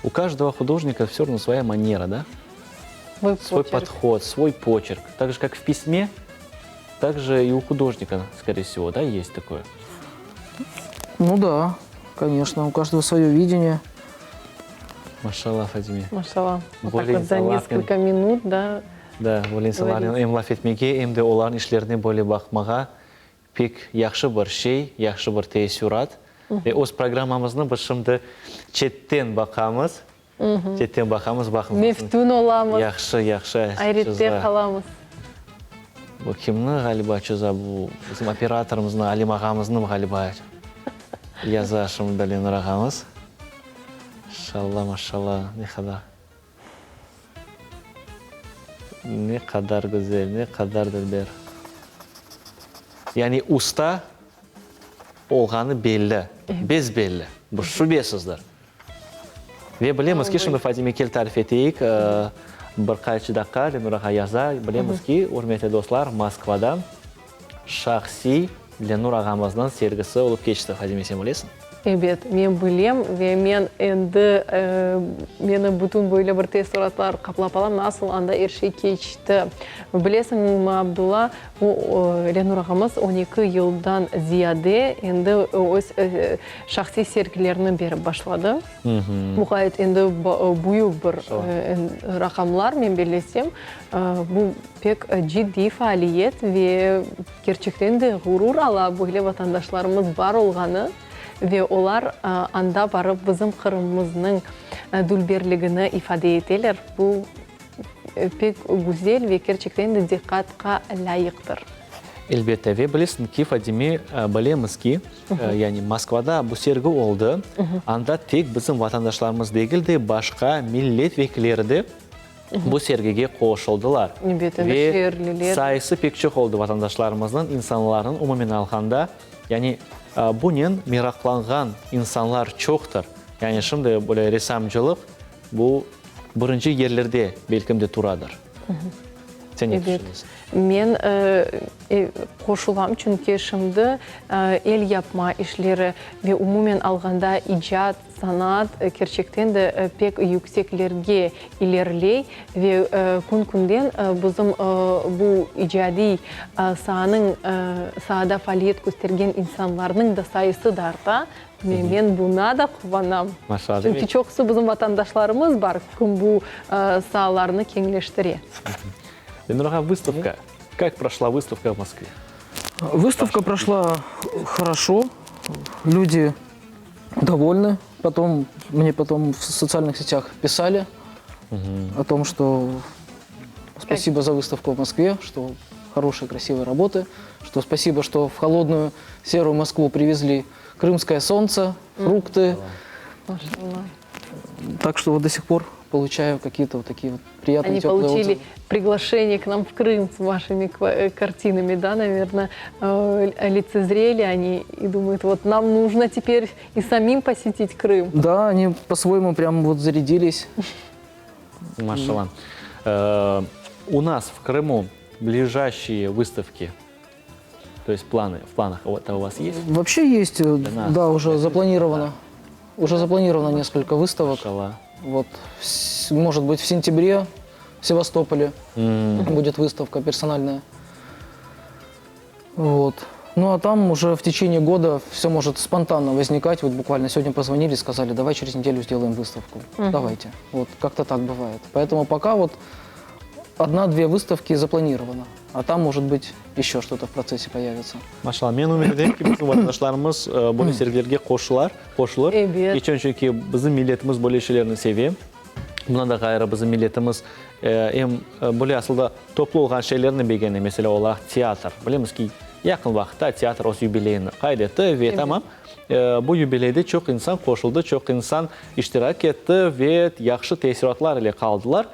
У каждого художника все равно своя манера, да? Свой подход, свой почерк. Так же, как в письме, так же и у художника, скорее всего, да, есть такое? Ну да, конечно, у каждого свое видение. Машалла, Фатиме. Машалла. Вот так вот за несколько минут, да, Да, бұл инсанларын ем лaf etmege, hem de олардың işlerine böyle bakmağa pek yaxşı bir şey, yaxşı bir teessürat. Ve öz programımızda biz şimdi chatten bakamız. Chatten bakamız, bakımız. Meftun olamız. Yaxşı. Ayretте қаламыз. Bu kimni galiba çöze bu? Bizim operatorımızın, Alim ağamızın galiba yazar şimdi Lenur ağamız. Maşallah, ne kadar. Ne kadar güzel, ne kadar dilber. Yani usta olğanı belli, bez belli. Bu şüphesizdir. Ve bilemiz ki şimdi Fatime kel tarif ettik. Birkaç dakika Lenur'a yazar. Bilemiz ki, hürmetli dostlar, Moskvadan şahsi Lenur ağamızdan sergisi olup geçti. Fatime, sen bilirsin. Evet, men bilem ve men endi meni butun böyle bir teessüratlar kaplap alam, nasıl anda erşe geçti. Bilesin Abdullah, Lenur ağamız 12 yıldan ziyade endi öz şahsi sergilerini berip başladı. Bu gayet endi büyük bir rakamlar, men bilesem. Bu pek ciddi faaliyet ve gerçekten de gurur ala böyle vatandaşlarımız var olğanı. Ve onlar anda barıp bizim Kırımımızın dülberliğini ifade edeler. Bu pek güzel ve gerçekten de dikkatka layıktır. Elbette ve bilirsin ki Fatime, bilemiz ki yani Moskvada bu sergi oldu. Anda tek bizim vatandaşlarımız değil de başka milletvekilleri de bu sergiye koşuldular. Ve sayısı pek çok oldu vatandaşlarımızın, insanların umumen alganda. Yani bunun meraklanğan insanlar çoktur. Yani şimdi böyle resamcılık bu birinci yerlerde belki de turadır. Sen ne düşünüyorsun? Men koşulam çünkü şimdi el yapma işleri ve umumen alganda icat, sanat gerçekten de pek yükseklerge ilerley ve gün-günden bizim bu icadi sahada faaliyet göstergen insanların da sayısı da arta. Men buna da kuvvanam. Çünkü çoksu bizim vatandaşlarımız var kim bu sahalarını kengleştiriyor. Ленура, выставка. Как прошла выставка в Москве? Выставка прошла хорошо. Люди довольны. Мне потом в социальных сетях писали о том, что спасибо за выставку в Москве, что хорошие, красивые работы, что спасибо, что в холодную серую Москву привезли крымское солнце, фрукты. Так что вот до сих пор получаю какие-то вот такие вот приятные, теплые отзывы. Они получили приглашение к нам в Крым с вашими картинами, да, наверное, лицезрели они и думают, вот нам нужно теперь и самим посетить Крым. Да, они по-своему прям вот зарядились. Машалла. У нас в Крыму ближайшие выставки, то есть в планах это у вас есть? Вообще есть, да, уже запланировано. Уже запланировано несколько выставок. Вот, может быть, в сентябре в Севастополе будет выставка персональная. Вот. Ну а там уже в течение года все может спонтанно возникать. Вот буквально сегодня позвонили, сказали, давай через неделю сделаем выставку. Давайте. Вот как-то так бывает. Поэтому пока вот 1-2 выставки запланировано. А там, может быть, еще что-то в процессе появится. Машалла, мен үмітдейм ki bizim vatandaşlarımız bu sergilerge koşulur. Evet. Çünkü bizim milletimiz böyle şeylerini seviyor. Buna da gayrı bizim milletimiz böyle aslında toplu olan şeylerini beğeniyor. Mesela olarak tiyatr. Bilemiz ki yakın vakitte tiyatr o yübileyini kaydetti ve tamam. Bu yübileyde çok insan koşuldu, çok insan iştirak etti ve yaxşı təsiratlar ile kaldılar.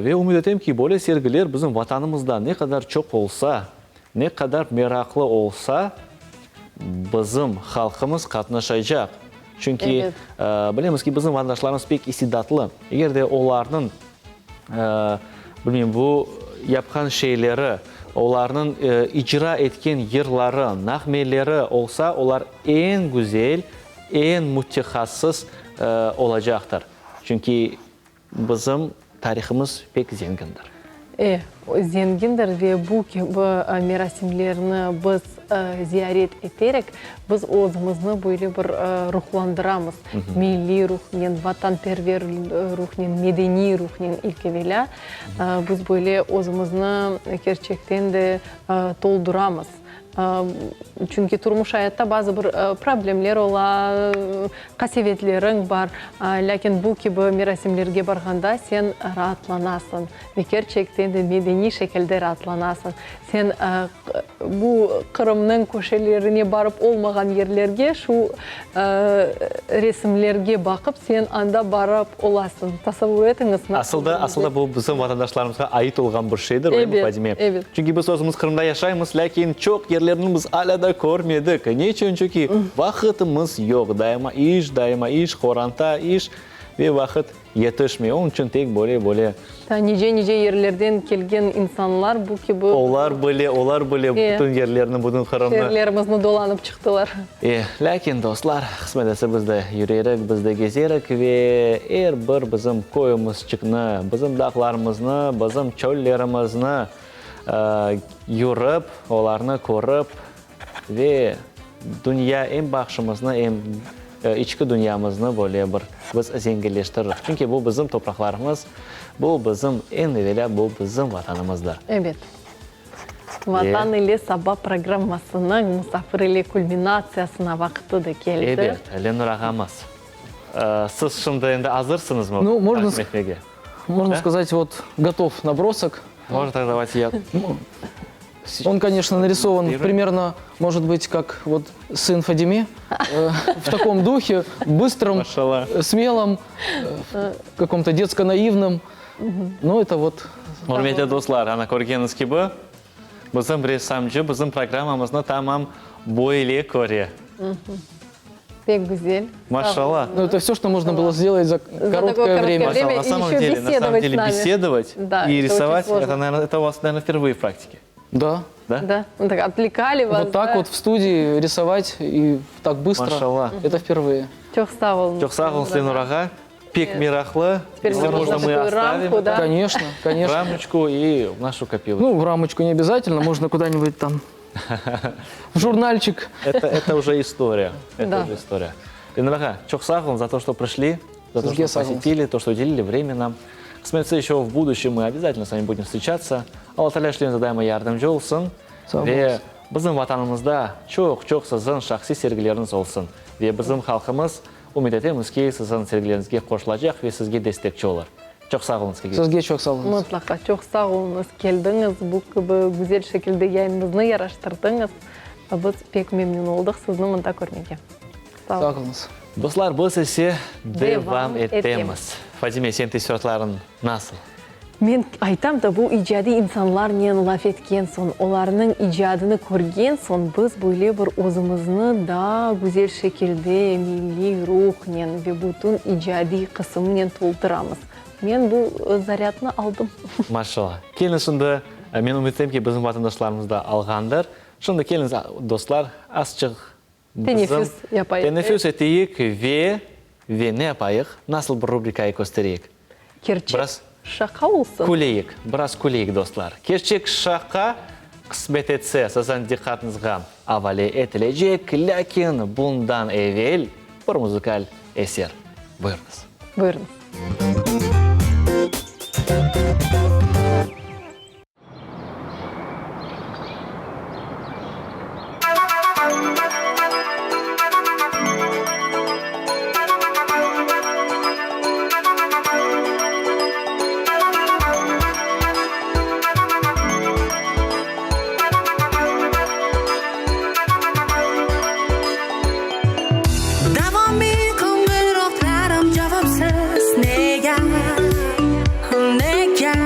Ve ümit edeyim ki böyle sergiler bizim vatanımızda ne kadar çok olsa, ne kadar meraklı olsa bizim halkımız katlaşacak. Çünkü bilemiz ki bizim vatandaşlarımız pek istidatlı. Eğer de onların bu yapkan şeyleri, onların icra etken yerleri, nağmeleri olsa onlar en güzel, en mütehassıs olacaktır. Çünkü bizim tariximiz pek zengindir. Зенгендер ве бу мерасимлерни біз зиярет етерек, біз өзімізні бөйлі бір рухландырамыз. Милли рухнен, ватанпервер рухнен, медени рухнен илкевеля. Біз бөйлі өзімізні керчектен де толдырамыз. Чүнки турмуш аятта базы бір проблемлер ола, қасеветлерің бар, ләкин бұл кебі мерасимлерге барғанда сен ратланасың. Векер чектен де медени шекелде ратланасың. Сен бұл Қырымның көшелеріне барып олмаған ерлерге, шу ресімлерге бақып, сен анда барып оласың. Тасаввур етіңіз. Асылда бұл біздің ватандашларымызға айыт олған бір шейдір, Фадиме. Чүнки біз өзіміз Қырымда яшаймыз, ләкин чоқ ерлерін біз әлі да көрмедік. Нечен чүнки вақытымыз жоқ. Дайыма иш, хоранта иш, ве вақыт етішме. Оның үшін тек боле. Неже ерлерден келген инсанлар бұл кебі... Олар біле бүтін ерлерінің бүтін Қырымны. Ерлерімізді доланып шықтылар. Ләкин, достлар, қысметесі бізді юрерік, бізді кезерік, ве бір бізім койымыз чықны, бізім дақларымызны, бізім чөллерімізні юрып, оларны көріп, ве дүния ең бақшымызны, ішкі дүниямызны боле бір біз зеңгелештіріп. Чүнки бұл біздің топрақларымыз, бұл біздің ең евелі, бұл біздің ватанымыздар. Ватан или саба программасының мұсафыр или кульминациясына вақыты да келді. Ленур ағамыз, сіз шынды енді азырсыңыз мұ? Ну, можно сказать, вот готов набросок. Можно так давайте я... Он, конечно, нарисован примерно, может быть, как вот сын Фадиме, в таком духе, быстром, смелом, каком-то детско-наивном. Но это вот... Құрметті достар, ана көргеніңіз кебі, біздің ресамжы, біздің программамызны тамам бойле көре. Пек гүзел. Машалла. Ну, это все, что можно было сделать за короткое время. На самом деле, беседовать и рисовать, это у вас, наверное, впервые в практике. Да. Да? Так отвлекали вас. Вот так вот в студии рисовать и так быстро. Машалла. Это впервые. Чохсағыл Ленураға, пек мирахлы. Теперь можно мы оставим. Конечно. Рамочку и нашу копилку. Ну, в рамочку не обязательно, можно куда-нибудь там в журнальчик. Это уже история. Это уже история. Ленурага, чохсағыл за то, что пришли, за то, что посетили, то, что уделили время нам. Смотрите, еще в будущем мы обязательно с вами будем встречаться. Алла Тааля шлен задаема ярдәмче болсын. Ве біздің ватанымызда чоқ сіздің шақси сергілеріңіз болсын. Ве біздің халқымыз үміт етеміз ки сіздің сергілеріңізге қосылacak ве сізге дестекчі олар. Чоқ сау болыңыз. Сізге чоқ сау болыңыз. Мұтлақа чоқ сау болыңыз, келдіңіз, бұл кібі güzel шекілде яйымызны яраштырдыңыз. Біз пек мемнен олдық сіздің мұнда көрмеге. Сау болыңыз. Достар, бұл сесе девам етеміз. Фадиме, сен тестертларын насыл? Мен айтам да, бұл ижади инсанлар нен лаф еткен сон, оларының ижадыны көрген сон, біз бөйле бір өзімізні да güzel шекілде, милли рух нен, ве бұтын ижади қысым нен толтырамыз. Мен бұл зарядны алдым. Машалла. Келін шынды, мен үміттем ки біздің ватандашларымызда алғандар. Шынды келіңіз, достлар, асчық Тенефюс етейік ве не апайық, насыл бір рубрикайы көстерейік. Керчек шақа олсын. Күлейік, біраз күлейік, достлар. Керчек шақа қысмет етсе, сазан диқатыңызға авале етілежек, ләкин бұндан әвел бір музыкаль әсер. Бұйырыңыз. Бұйырыңыз. Nega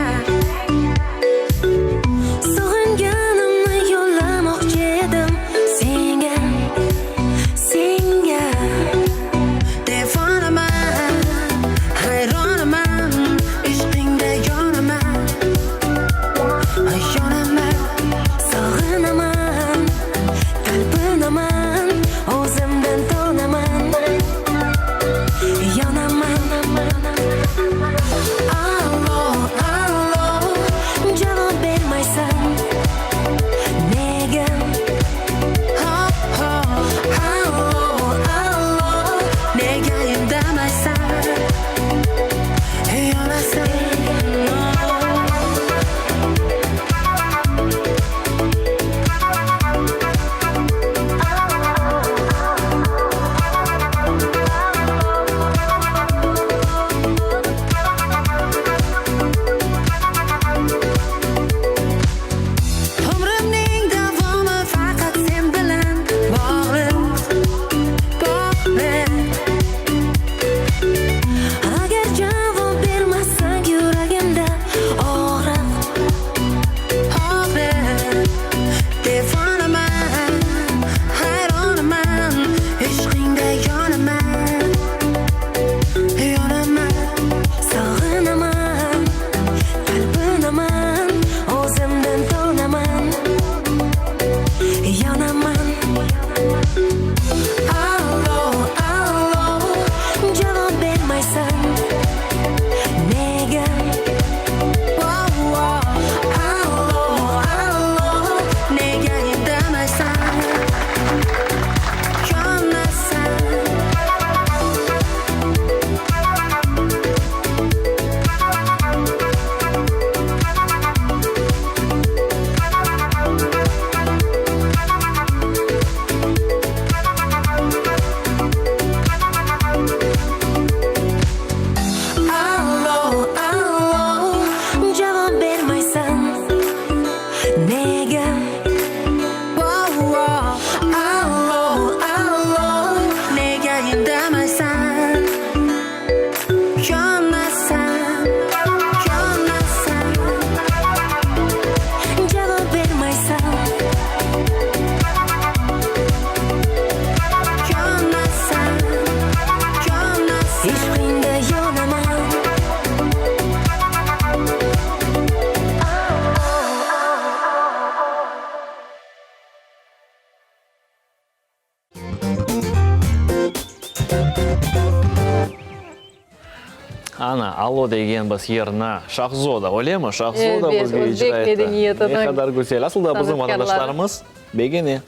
Ана, алло деген біз ерна Шахзода, олема? Шахзода бізге өзбек мәдениетінің Не қадар көсел. Асылда біздің ватандашларымыз бегене.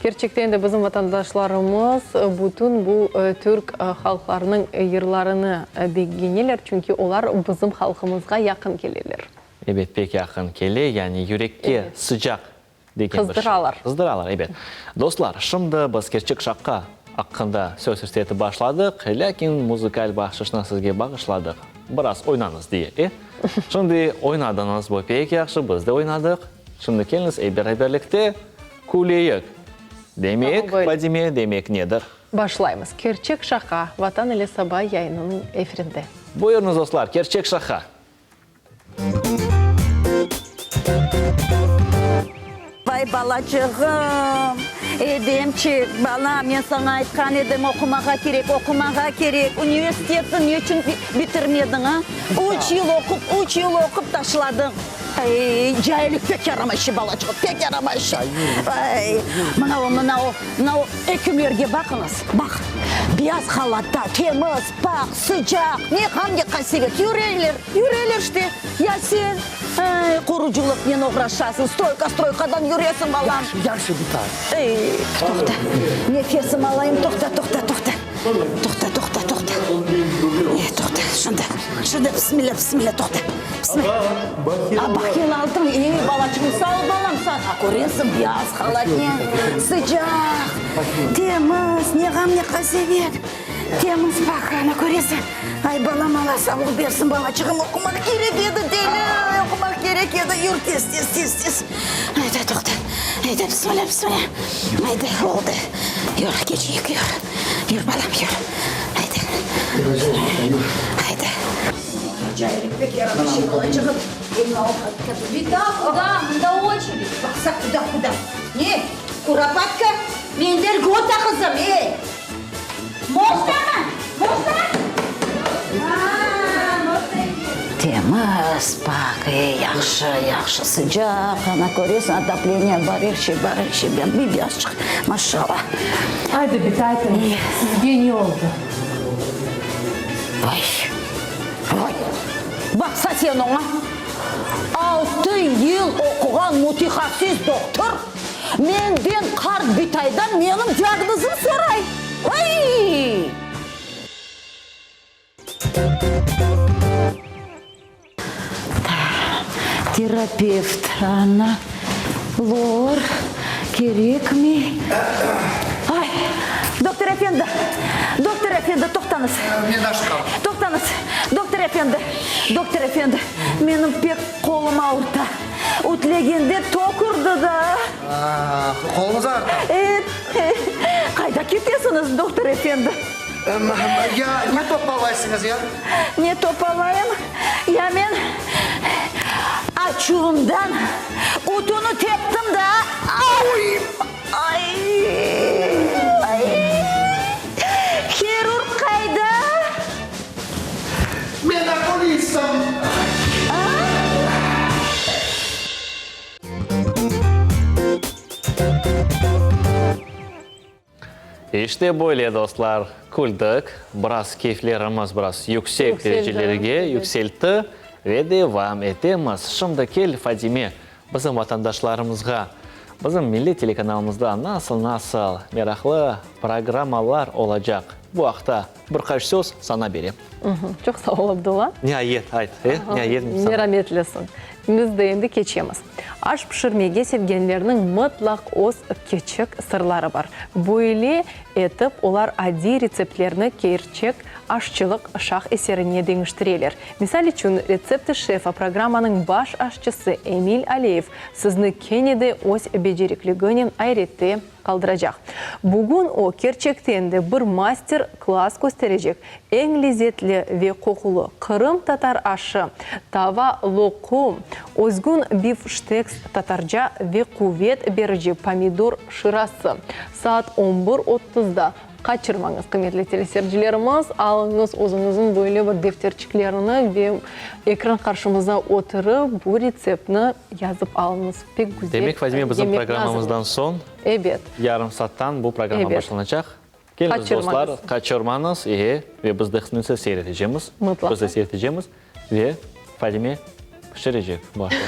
Керчектен де біздің ватандашларымыз бүтін бұл түрк халқларының йырларыны бегенелер, чүнки олар біздің халқымызға яқын келелер. Эбет, пек яқын келе, яғни юрекке sıcak деген бір. Қыздыралар, эбет. Достлар, шымды біз керчек шаққа аққында сөз сүрсеті башладық, ләкин музыкаль бақшышына сізге бағышладық. Біраз ойнаңыз дей, Шымды ойнадыңыз бұл пек яқшы, біз де ойнадық. Шымды келіңіз әйбер-әйберлікте күлейік. Демек, Фадиме, демек недір? Башлаймыз. Керчек шақа, ватан или саба яйнының эфирінде. Бұйырыңыз, достлар, Керчек шақа. Vay balacığım, Edemçik, bala men sana aytkan edim okumağa gerek. Üniversiteti ne için bitirmedin ha? 3 yıl okup taşladın. Cahillik pek yaramayışı balacığım, pek yaramayışı. Mınao ekimlerge bakınız, bak. Beyaz halatta, temiz, pak, sıcak, ne hangi kasibet, yüreğler işte. Ya sen kuruculuk ne uğraşasın, stroykadan yürüyorsun balam. Yaxşı bir tane. Toxta, nefesim alayım, toxta. Toxta, şunda bismillah, toxta. Bakayım aldım, balacığım sağ ol balam sen. Görüyorsun beyaz halat ne, sıcak, temiz, ne gam ne kasibet. Temiz bak, ana görüyorsun. Ay balam Allah sağlık versin balacığım, okumak gerek edi deli. Okumak gerek edi, yürü tez. Haydi toxta, haydi bismillah. Haydi oldu. Yürü geçeyik, yürü balam yürü. Haydi. Cahillik pek yaramışım balacığım. Куда очередь? Бақса, куда? Не, Куропатка, мендер гота қызым, Можно? Temiz, bak, yaxşı, sıcak, ana görüyorsun, отопление бар, ben bir biraz çık, maşallah. Haydi bir tane, sizge ne oldu? Vay, baksa sen ona, 6 yıl okuğan mütehassıs doktor, menden kart bitaydan benim diagnozum soray. Vay! Terapevt, ana, lor, gerek mi? Ay, doktor efendi, toxtanız. Toxtanız, doktor efendi, benim pek kolum ağırta. Ütlegende tokurdu da. Kolunuz ağrıdı? Evet. Kayda ketesiniz doktor efendi? Ya ne topallaysınız ya? Ne topalayım? Ya ben açığımdan utunu teptim da. Ay. Kirurg kayda? Ben okuliysam. İşte böyle dostlar, küldük. Biraz keyiflerimiz biraz yüksek derecelerge yükseltti ve devam etemiz. Şimdi gel Fadime, bizim vatandaşlarımızga, bizim milli telekanalımızda nasıl meraklı programmalar olacak. Bu hafta birkaç söz sana vereyim. Çok sağ ol Abdullah. Nihayet, nihayet. Merhametlisin. Biz de endi keçemiz. Aş pişirmege sevgenlerinin mutlak öz küçük sırları var. Böyle etip olar adi reseptlerini kerçek aşçılık şah eserine değiştirirler. Misal için resepti şefa programmanın baş aşçısı Emil Aliyev sizni kenede öz becerikliginin ayrıtı kaldıracak. Bugün o kerçekten de bir master klas gösterecek. En lezzetli ve kokulu Kırım Tatar aşı, tava lokum, özgün bifштекс tatarca ve kuvvet verici pomidor şırası. Saat 11:30'da kaçırmanız kıymetli teleseyircilerimiz. Alınız özünüzün böyle bir defterçiklerini ve ekran karşımıza oturup bu reseptini yazıp alınız. Pek güzel. Demek Fadime bizim programımızdan son evet. yarım saatten bu program başlanacak. Келіңіз достар, қачырмаңыз, ве бізді қысынысы сейретежеміз. Бізді сейретежеміз, ве Фадиме пішірежек башлы.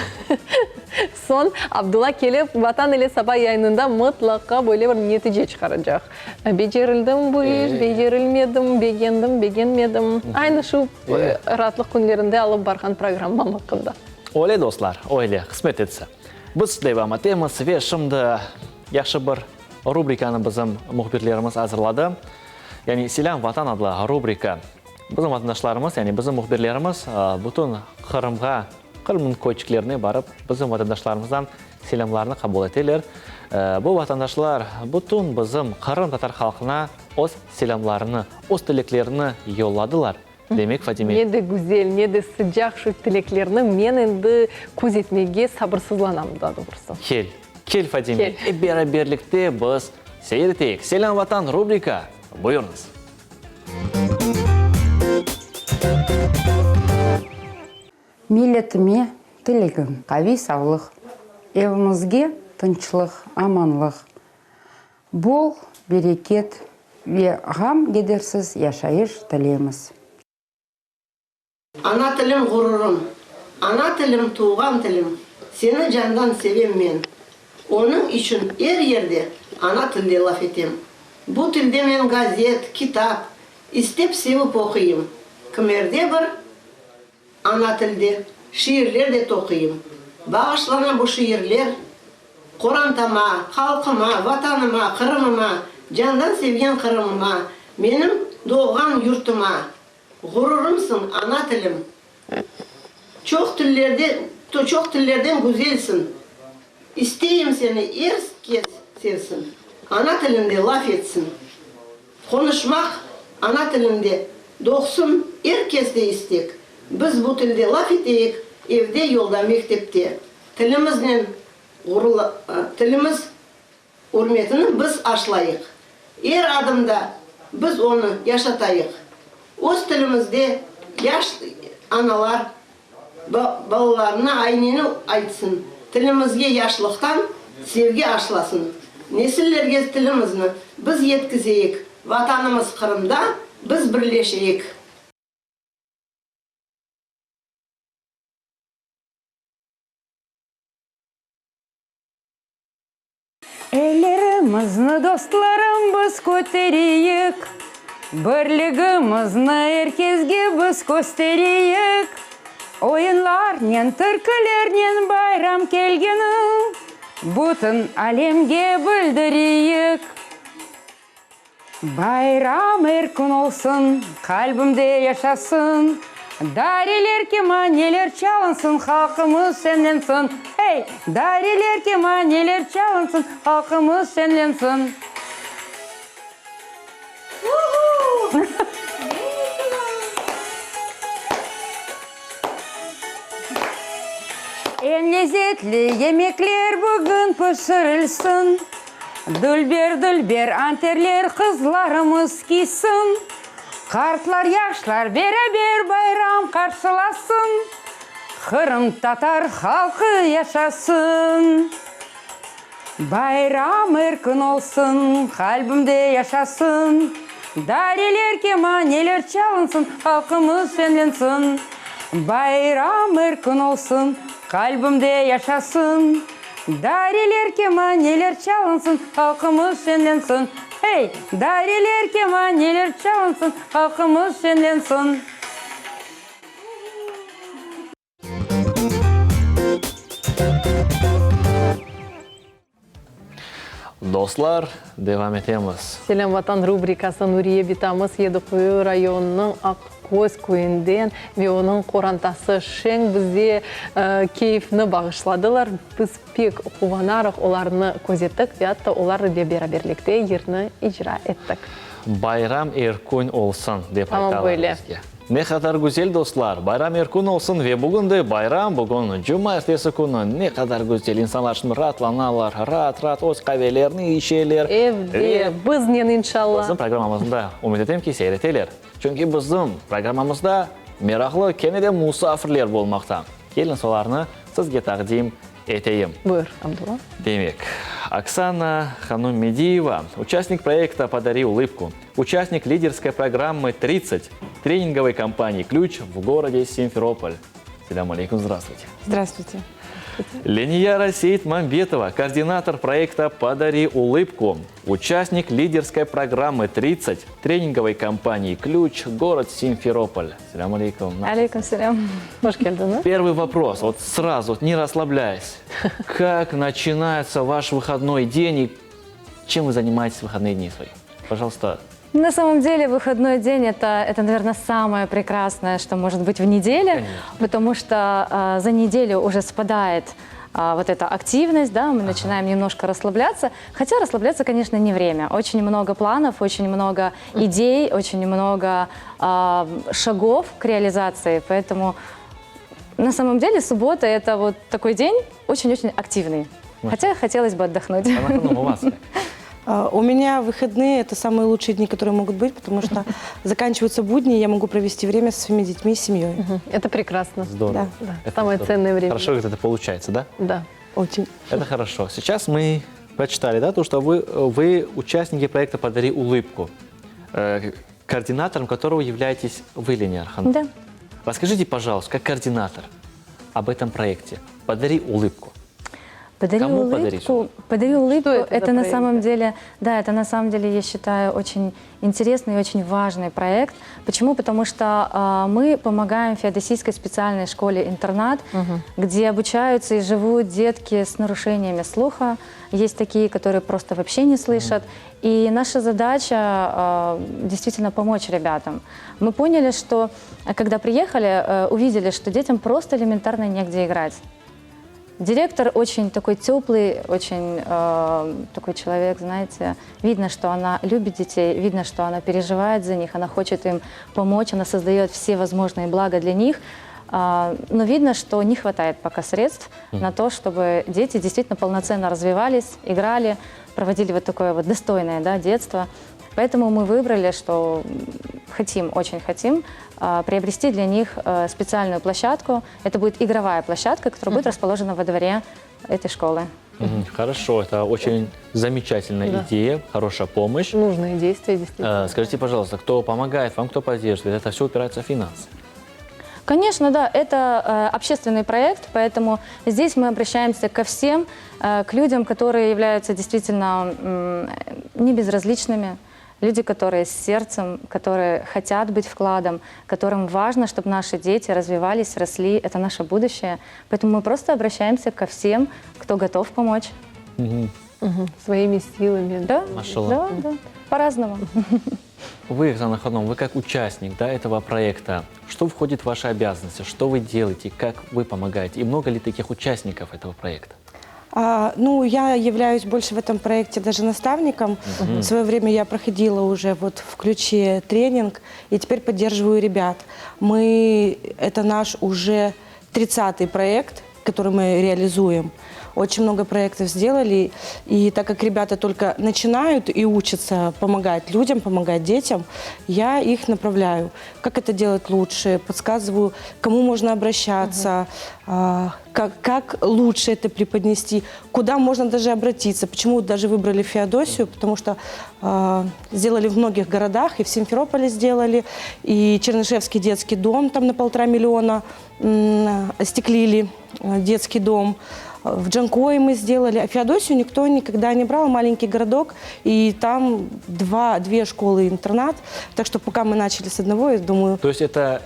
Сон Абдулла келіп, ватан еле саба яйнында мұтлаққа бөлі бір нетіже шығарacak. Бежерілдім бұйыз, бежерілмедім, бегенмедім. Айны шу ратлық күнлерінде алып барған программа мақында. Оле достар, ойле, қысмет етсі. Біз дейбама темыз ве шымды яқшы бір рубриканы біздің мұхберлеріміз азырлады. Яғни «Селям ватан» адлы рубрика. Біздің ватандашларымыз, яғни біздің мұхберлеріміз бұтын Қырымның көйчіклеріне барып, біздің ватандашларымыздан селямларыны қабыл етелер. Бұл ватандашлар бұтын біздің Қырым татар халқына өз селямларыны, өз тілеклеріні йолладылар. Демек, Фатиме. Неде güzel, неде sıcak şu тілеклеріні мен енді көзетмеге сабырсызланамын да doğrusu. Кел, Фатиме. Берлікте біз сейретейік. Селям ватан рубрика. Бұйырыңыз. Милләтіме тілегім, қави саулық, евімізге тынчылық, аманлық. Бол, берекет ве ғам кедерсіз яшайыш тілеміз. Ана тілім ғұрырым, ана тілім туған тілім, сені жандан sevем мен. Оның үшін ерде ана тілде лаф етем. Бұл тілде мен газет, китап, істеп севіп оқиым. Кімерде бір ана тілде шиірлер де тоқиым. Бағышлана бұл шиірлер Қорантама, халқыма, ватаныма, Қырымыма, жандан sevген Қырымыма, менің doğған юртыма. Ғұрырымсың, ана тілім. Çok tillerden güzelsin. İsteyim seni erkes sevsin. Ana tilinde laf etsin. Konuşmak ana tilinde doksun herkes de istek. Biz bu tilde laf eteyik evde, yolda, mektepte. Tilimiz hürmetini biz aşlayık. Her adımda biz onu yaşatayık. Öz tilimizde yaş analar balalarına aynını aytsın. Tilimizge yaşlıktan sevgi aşlasın. Nesillerge tilimizni biz yetkizeyik. Vatanımız Kırım'da biz birleşeyik. Ellerimizni dostlarım biz көтерейік. Бірлігімізні herkesге біз көстерейік. Ойынларнен, түркілернен байрам келгенін бұтын әлемге білдірейік. Байрам еркін олсын, қалбымде яшасын. Дарилер кеманелер чалынсын, халқымыз сенленсін. Дарилер кеманелер чалынсын, халқымыз сенленсін. En lezzetli yemekler bugün pişirilsin. Dülber anterler kızlarımız giysin. Kartlar yaşlar beraber bayram karşılasın. Kırım Tatar halkı yaşasın. Bayram erkin olsun, kalbimde yaşasın. Dariler kemaneler çalınsın, halkımız senlensin. Bayram erkin olsun, kalbimde yaşasın. Dariler kemaneler çalınsın, halkımız senlensin. Dariler kemaneler çalınsın, halkımız senlensin. Dostlar, devam etemiz. Селям ватан рубрикасы Нурия битамыз Едіқой районының Ақкөз көйінден ве оның қорантасы шең бізде кейфіні бағышладылар. Біз пек қуанарық оларыны көзеттік, веатта олар бераберлікте ерні ижра еттік. Байрам еркін олсын деп айталар бізге. Ne kadar güzel dostlar. Bayram erkun olsun ve bugün de bayram, bugün cumartesi günü ne kadar güzel. İnsanlar şimdi rahatlanalar, rahat öz kahvelerini içerler. Evde, bizden inşallah. Bizim programımızda umut edeyim ki seyreteler. Çünkü bizim programımızda meraklı kenede musafirler olmaktan. Gelin sorularını sizge takdim eteyim. Buyur, Абдулла. Demek, Оксана Ханумедиева, участник проекта «Подари улыбку». участник лидерской программы «30» тренинговой компании «Ключ» в городе Симферополь. Селям алейкум, здравствуйте. Здравствуйте. Ленияра Сейтмамбетова, координатор проекта «Подари улыбку», участник лидерской программы «30» тренинговой компании «Ключ», город Симферополь. Селям алейкум. Алейкум салям. Первый вопрос, вот сразу, не расслабляясь. Как начинается ваш выходной день и чем вы занимаетесь в выходные дни свои? Пожалуйста. На самом деле выходной день это, наверное, самое прекрасное, что может быть в неделе, Конечно. потому что за неделю уже спадает вот эта активность, да, мы начинаем немножко расслабляться, хотя расслабляться, конечно, не время. Очень много планов, очень много идей, очень много шагов к реализации, поэтому на самом деле суббота это вот такой день очень-очень активный, хотя хотелось бы отдохнуть. У вас? У меня выходные – это самые лучшие дни, которые могут быть, потому что заканчиваются будни, и я могу провести время со своими детьми и семьей. Это прекрасно. Здорово. Да. Это Самое здорово. ценное время. Хорошо, как это получается, да? Да. Очень. Это хорошо. Сейчас мы прочитали, да, то, что вы участники проекта «Подари улыбку», координатором которого являетесь вы, Ления Арханова. Да. Расскажите, пожалуйста, как координатор об этом проекте «Подари улыбку». Подари Кому улыбку. Подари улыбку. Это на проект? самом деле, да, это на самом деле, я считаю, очень интересный и очень важный проект. Почему? Потому что мы помогаем Феодосийской специальной школе-интернат, где обучаются и живут детки с нарушениями слуха. Есть такие, которые просто вообще не слышат. И наша задача действительно помочь ребятам. Мы поняли, что когда приехали, увидели, что детям просто элементарно негде играть. Директор очень такой теплый, очень такой человек, знаете. Видно, что она любит детей, видно, что она переживает за них, она хочет им помочь, она создает все возможные блага для них. Но видно, что не хватает пока средств на то, чтобы дети действительно полноценно развивались, играли, проводили вот такое вот достойное, да, детство. Поэтому мы выбрали, что очень хотим приобрести для них специальную площадку. Это будет игровая площадка, которая будет расположена во дворе этой школы. Хорошо, это очень замечательная идея, хорошая помощь. Нужные действия, действительно. Скажите, пожалуйста, кто помогает вам, кто поддерживает? Это все упирается в финансы. Конечно, да, это общественный проект, поэтому здесь мы обращаемся ко всем, к людям, которые являются действительно небезразличными. Люди, которые с сердцем, которые хотят быть вкладом, которым важно, чтобы наши дети развивались, росли. Это наше будущее. Поэтому мы просто обращаемся ко всем, кто готов помочь. Своими силами. Да, Машаллах. да, по-разному. Вы, Оксана Ханум, вы как участник, да, этого проекта, что входит в ваши обязанности, что вы делаете, как вы помогаете? И много ли таких участников этого проекта? Я являюсь больше в этом проекте даже наставником. В свое время я проходила уже вот в ключе тренинг, и теперь поддерживаю ребят. Это наш уже 30-й проект, который мы реализуем. Очень много проектов сделали, и так как ребята только начинают и учатся помогать людям, помогать детям, я их направляю. Как это делать лучше, подсказываю, кому можно обращаться, как лучше это преподнести, куда можно даже обратиться. Почему даже выбрали Феодосию? Потому что сделали в многих городах, и в Симферополе сделали, и Чернышевский детский дом, там на 1,5 миллиона остеклили детский дом. В Джанкое мы сделали, а Феодосию никто никогда не брал, маленький городок, и там две школы-интернат. Так что пока мы начали с одного, я думаю... То есть это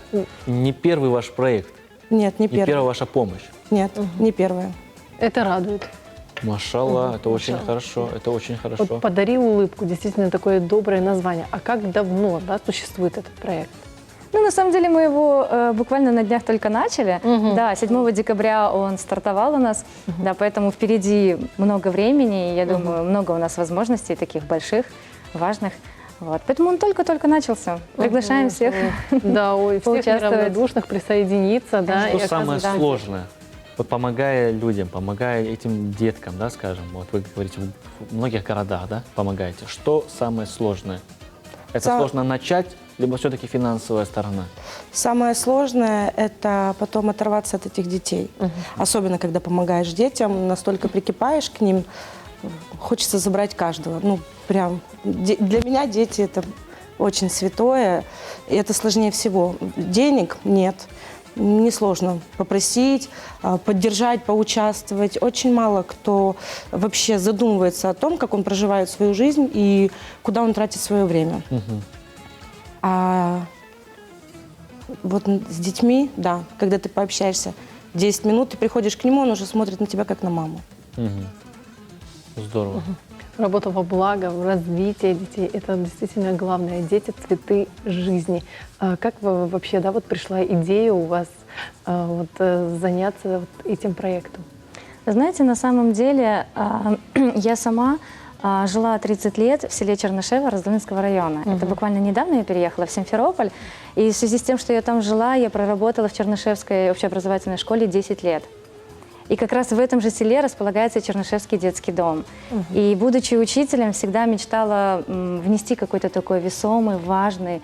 не первый ваш проект? Нет, не первый. Не первая ваша помощь? Нет, не первая. Это радует. Машаллах, это очень хорошо, это очень хорошо. Вот «Подари улыбку» действительно такое доброе название. А как давно, да, существует этот проект? Ну, на самом деле мы его буквально на днях только начали. Да, 7 декабря он стартовал у нас, да, поэтому впереди много времени, и я думаю, много у нас возможностей таких больших, важных. Вот. Поэтому он только-только начался. Приглашаем всех всех неравнодушных присоединиться. Да, что самое сложное? Вот помогая людям, помогая этим деткам, да, скажем, вот вы говорите, в многих городах, да, помогаете. Что самое сложное? Это сложно начать, либо все-таки финансовая сторона? Самое сложное – это потом оторваться от этих детей. Особенно, когда помогаешь детям, настолько прикипаешь к ним, хочется забрать каждого. Ну, прям, для меня дети – это очень святое, и это сложнее всего. Денег нет, несложно попросить, поддержать, поучаствовать. Очень мало кто вообще задумывается о том, как он проживает свою жизнь и куда он тратит свое время. А вот с детьми, да, когда ты пообщаешься 10 минут, ты приходишь к нему, он уже смотрит на тебя как на маму. Здорово. Работа во благо, в развитии детей – это действительно главное. Дети – цветы жизни. Как вообще, да, вот пришла идея у вас заняться этим проектом? Знаете, на самом деле я сама жила 30 лет в селе Чернышево Раздолинского района. Это буквально недавно я переехала в Симферополь. И в связи с тем, что я там жила, я проработала в Чернышевской общеобразовательной школе 10 лет. И как раз в этом же селе располагается Чернышевский детский дом. И, будучи учителем, всегда мечтала внести какой-то такой весомый, важный,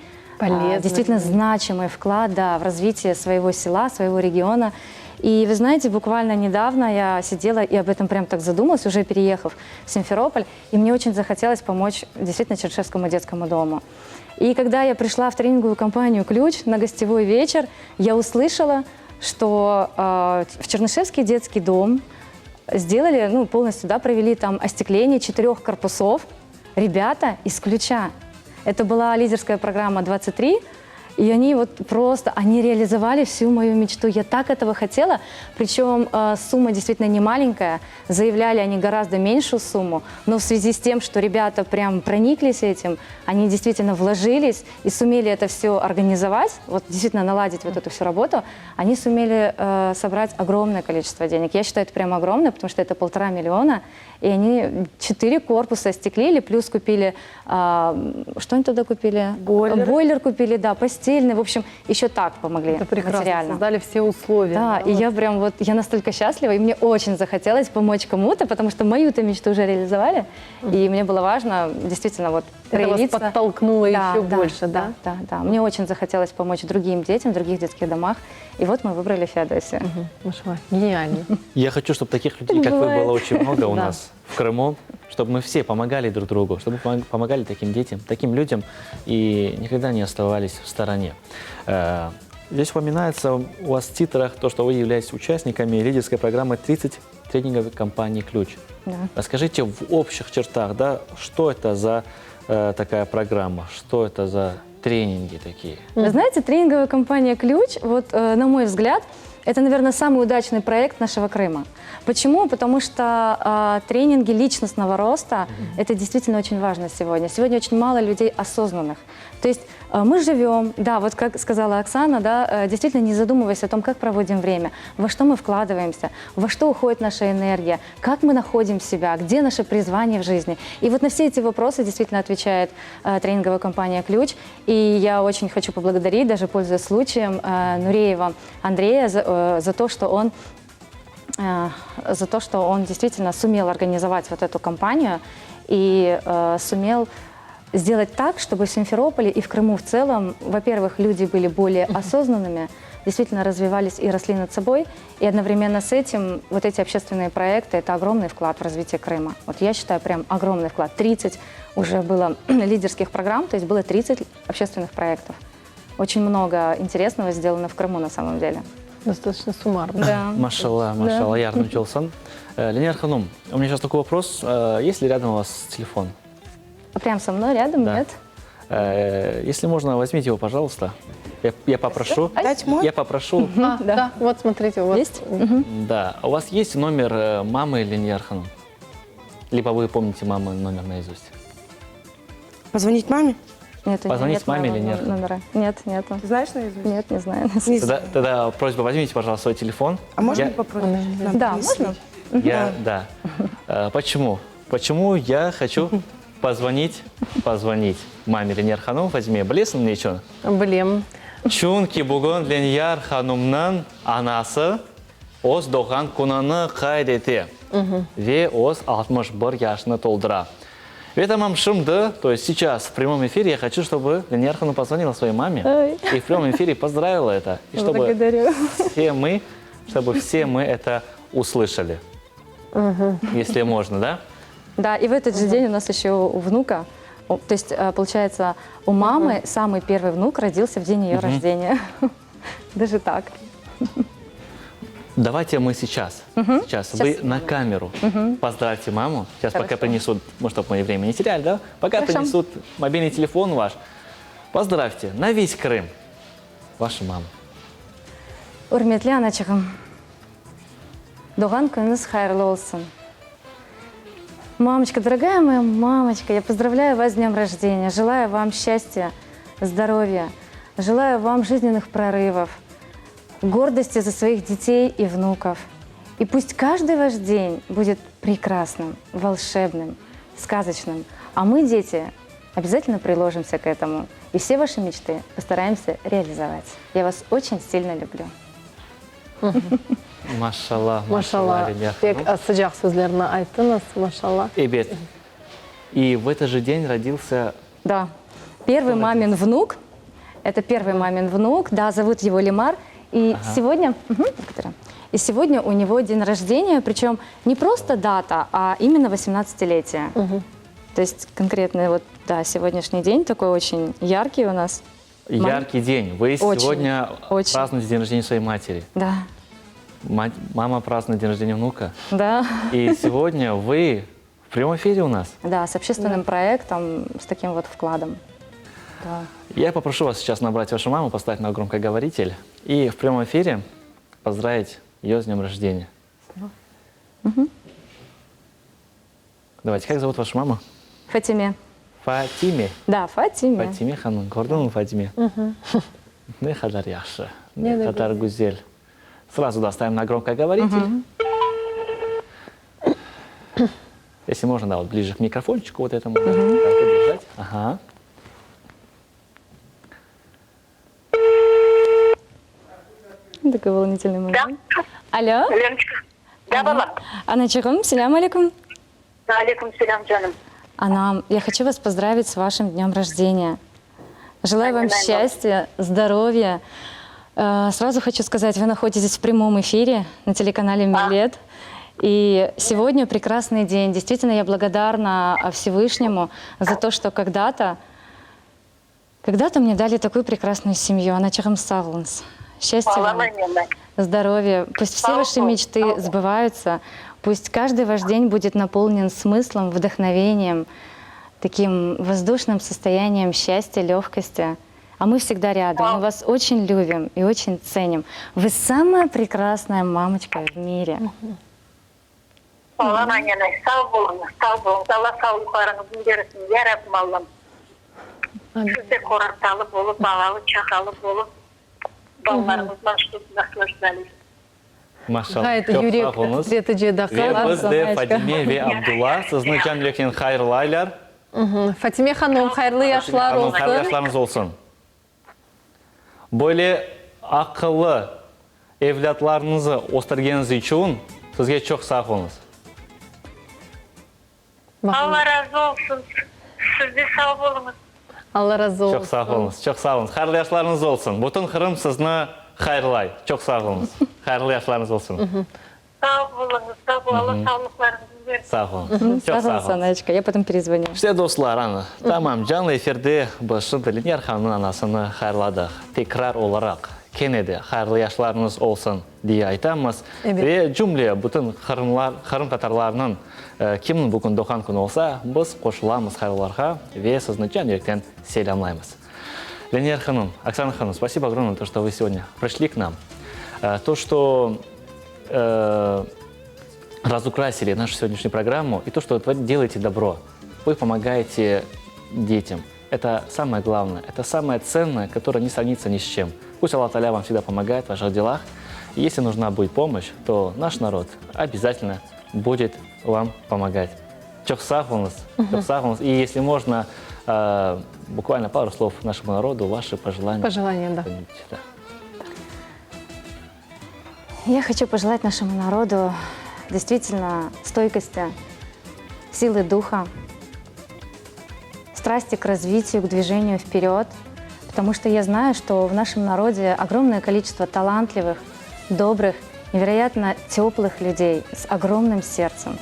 действительно значимый вклад в развитие своего села, своего региона. И вы знаете, буквально недавно я сидела и об этом прям так задумалась, уже переехав в Симферополь, и мне очень захотелось помочь действительно Чернышевскому детскому дому. И когда я пришла в тренинговую компанию «Ключ» на гостевой вечер, я услышала, что в Чернышевский детский дом сделали, полностью, провели там остекление 4 корпусов ребята из «Ключа». Это была лидерская программа 23, и они они реализовали всю мою мечту. Я так этого хотела, причем сумма действительно не маленькая, заявляли они гораздо меньшую сумму, но в связи с тем, что ребята прям прониклись этим, они действительно вложились и сумели это все организовать, действительно наладить эту всю работу, они сумели собрать огромное количество денег. Я считаю, это прям огромное, потому что это 1,5 миллиона, и они 4 корпуса остеклили, плюс купили, что они туда купили? Бойлер купили, да, постельный, в общем, еще так помогли. Это прекрасно, материально. Создали все условия. Да, и я прям я настолько счастлива, и мне очень захотелось помочь кому-то, потому что мою-то мечту уже реализовали, и мне было важно действительно проявиться. Это вас подтолкнуло еще больше, да? Да. Мне очень захотелось помочь другим детям в других детских домах, и вот мы выбрали Феодосию. Гениально. Я хочу, чтобы таких людей, как вы, было очень много у нас в Крыму, чтобы мы все помогали друг другу, чтобы помогали таким детям, таким людям и никогда не оставались в стороне. Здесь упоминается у вас в титрах то, что вы являетесь участниками лидерской программы 30 тренинговой компании «Ключ». Да. Расскажите в общих чертах, что это за такая программа, что это за тренинги такие? Вы знаете, тренинговая компания «Ключ», на мой взгляд, это, наверное, самый удачный проект нашего Крыма. Почему? Потому что тренинги личностного роста – это действительно очень важно сегодня. Сегодня очень мало людей осознанных. То есть мы живем, как сказала Оксана, действительно не задумываясь о том, как проводим время, во что мы вкладываемся, во что уходит наша энергия, как мы находим себя, где наше призвание в жизни. И на все эти вопросы действительно отвечает тренинговая компания «Ключ». И я очень хочу поблагодарить, даже пользуясь случаем, Нуреева Андрея за то, что он действительно сумел организовать эту кампанию и сумел сделать так, чтобы в Симферополе и в Крыму в целом, во-первых, люди были более осознанными, действительно развивались и росли над собой, и одновременно с этим эти общественные проекты – это огромный вклад в развитие Крыма. Я считаю, прям огромный вклад. 30 уже было лидерских программ, то есть было 30 общественных проектов. Очень много интересного сделано в Крыму на самом деле. Достаточно суммарно. Да. Машалла, ярный челсон. Ленер Ханум, у меня сейчас такой вопрос. Есть ли рядом у вас телефон? Прям со мной рядом? Да. Нет. Если можно, возьмите его, пожалуйста. Я попрошу. Дать мой? Я попрошу. Да, смотрите, у вас есть. Да. У вас есть номер мамы Ленер Ханум? Либо вы помните мамы номер наизусть? Позвонить маме? Нет, позвонить маме или нет? Номера. Нет, нету. Ты знаешь наизусть? Нет, не знаю. Тогда просьба, возьмите, пожалуйста, свой телефон. А можно попросить? Да, можно? Да. Почему? Почему я хочу позвонить маме Ленер Ханум? Возьми, білесің не үшін? Білем. Чунки бүгін Ленер Ханумның анасы оз доған күнін қайдете. Ве оз 61 яшны толдыра. В этом шумды, то есть сейчас в прямом эфире я хочу, чтобы Ленер Ханум позвонила своей маме и в прямом эфире поздравила это. И чтобы все мы это услышали. Если можно, да? Да, и в этот же день у нас еще у внука То есть, получается, у мамы самый первый внук родился в день ее рождения. Даже так. Давайте мы сейчас вы на камеру поздравьте маму. Сейчас пока принесут, может, чтобы мы время не теряли, да? Пока принесут мобильный телефон ваш, поздравьте на весь Крым вашу маму. Урметли аначығым, туған күніңіз хайырлы olsun. Мамочка, дорогая моя мамочка, я поздравляю вас с днем рождения. Желаю вам счастья, здоровья, желаю вам жизненных прорывов, гордости за своих детей и внуков. И пусть каждый ваш день будет прекрасным, волшебным, сказочным. А мы, дети, обязательно приложимся к этому. И все ваши мечты постараемся реализовать. Я вас очень сильно люблю. Машалла, Машалла. Пек sıcak sözlerini ayttınız, машалла. И в этот же день родился... Да, первый мамин внук. Это первый мамин внук, да, зовут его Лимар. И сегодня... И сегодня у него день рождения, причем не просто дата, а именно 18-летие. То есть конкретно вот, да, сегодняшний день такой очень яркий у нас. Яркий день. Вы сегодня празднуете день рождения своей матери. Да. Мама празднует день рождения внука. Да. И сегодня вы в прямом эфире у нас. Да, с общественным проектом, с таким вот вкладом. Да. Я попрошу вас сейчас набрать вашу маму, поставить на громкоговоритель и в прямом эфире поздравить ее с днем рождения. Давайте, как зовут вашу маму? Фатиме. Фатиме? Да, Фатиме. Фатиме ханым. Көрдің Фатиме? Не хадар яхшы, не хадар гузель. Сразу доставим на громкоговоритель. Если можно, да, вот ближе к микрофончику вот этому. Держать. Ага. Такой волнительный момент. Алло. Леночка. Да, балам. Аначығым, селям алейкум. Алейкум селям, жаным. Анам, я хочу вас поздравить с вашим днем рождения. Желаю вам счастья, здоровья. Сразу хочу сказать, вы находитесь в прямом эфире на телеканале «Милет». И сегодня прекрасный день. Действительно, я благодарна Всевышнему за то, что когда-то мне дали такую прекрасную семью. Аначығым сағылыңыз. Счастья вам, здоровья. Пусть все ваши мечты сбываются. Пусть каждый ваш день будет наполнен смыслом, вдохновением, таким воздушным состоянием счастья, легкости. А мы всегда рядом. Мы вас очень любим и очень ценим. Вы самая прекрасная мамочка в мире. Алла маненай, сау болыңыз, сау болыңыз. Алла саулықтарыңыздың берсін, я Раббым Аллам. Сізде қорақталы болып, бағалы, чақалы болып, балаларыңыздан шүтіп наслаждались. Машалла, çok sağ olunuz. Ve biz de Fatime ve Abdullah sizni can yürekten hayırlı aylar. Fatime Hanım, hayırlı yaşlar olsun. Hayırlı yaşlarınız olsun. Böyle akıllı evlatlarınızı o'stirganingiz için sizge çok sağ olunuz. Allah razı olsun. Siz de sağ olunuz. Allah razı olsun. Çok sağ olunuz, çok sağ olunuz. Hayırlı yaşlarınız olsun. Bütün Kırım sizni hayırlay. Çok sağ olunuz. Hayırlı yaşlarınız olsun. Sağ olunuz, sağ olun. Allah sağlıklarınızı versin. Sağ olun. Çok sağ olun. Аначка, я потом перезвоню. İşte dostlar, tamam, canlı efirde biz Liniyar Hanım'ın anasını hayırladık. Tekrar olarak Kennedy hayırlı yaşlarınız olsun diye aytamiz. Ve cümle bütün Kırım Tatarlarının kimin bugün doğan günü olsa biz qo'shilamız hayırlarga ve sizni can yürekten selamlaymiz. Liniyar Hanım, Оксана Hanım, спасибо огромное, то, что вы сегодня пришли к нам. То, что разукрасили нашу сегодняшнюю программу, и то, что вы делаете добро. Вы помогаете детям. Это самое главное, это самое ценное, которое не сравнится ни с чем. Пусть Аллах Та'аля вам всегда помогает в ваших делах. И если нужна будет помощь, то наш народ обязательно будет вам помогать. Çok sağ olunuz, çok sağ olunuz. И если можно, буквально пару слов нашему народу, ваши пожелания. Пожелания, да. Да. Я хочу пожелать нашему народу действительно стойкости, силы духа, страсти к развитию, к движению вперед, потому что я знаю, что в нашем народе огромное количество талантливых, добрых, невероятно теплых людей с огромным сердцем.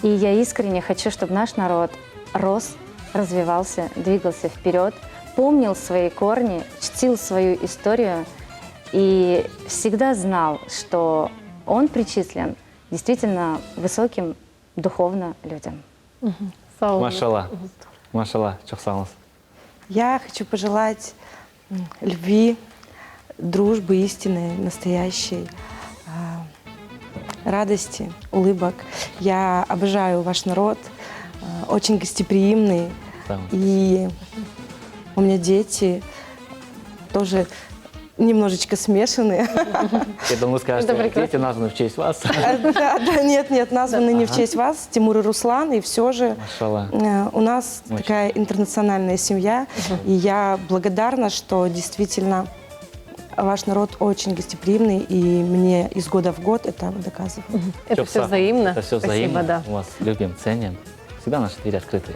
И я искренне хочу, чтобы наш народ рос, развивался, двигался вперед, помнил свои корни, чтил свою историю и всегда знал, что он причислен действительно высоким духовно людям. Машалла. Машалла, çok sağ olun. Я хочу пожелать любви, дружбы истинной, настоящей, радости, улыбок. Я обожаю ваш народ, очень гостеприимный. И у меня дети тоже немножечко смешанные. Я думаю, скажете, дети названы в честь вас. Да, нет, названы не в честь вас, Тимур и Руслан, и все же у нас такая интернациональная семья, и я благодарна, что действительно ваш народ очень гостеприимный, и мне из года в год это доказывает. Это все взаимно. Это все взаимно. Спасибо, да. Мы вас любим, ценим. Всегда наши двери открыты.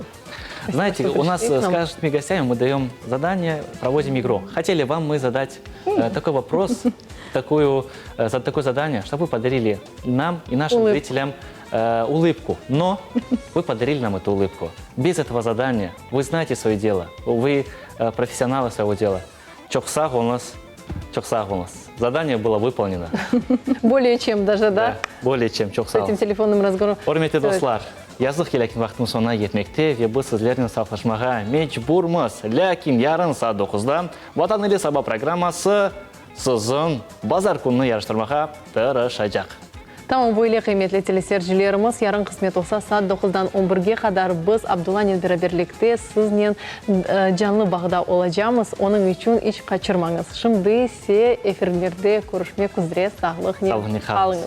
Знаете, у нас с каждыми гостями мы даем задание, проводим игру. Хотели вам мы задать такой вопрос, за такое задание, чтобы вы подарили нам и нашим зрителям улыбку. Но вы подарили нам эту улыбку. Без этого задания вы знаете свое дело, вы профессионалы своего дела. Çok sağ olunuz. Çok sağ olunuz. Задание было выполнено. Более чем даже, да? Более чем. Çok С sağ этим olun. телефонным разговором. Құрметті достар, yazıq келетін вақтың соңына етмекте, ve біз сіздердің сақлашмаға мечбурмыз. Ләкин ярын сағат 9-да Ватан или Саба программасы сізін базар күні ярыштырмаға тырышacak. Tamam bu ile kıymetli teleseyircilerimiz yarın kısmet olsa saat 9'dan 11'e kadar biz Abdullah Nilbir'e birlikte sizinle canlı bağda olacağımız. Onun için hiç kaçırmanız. Şimdi ise efirlerde görüşmek üzere. Sağlık, kalınız.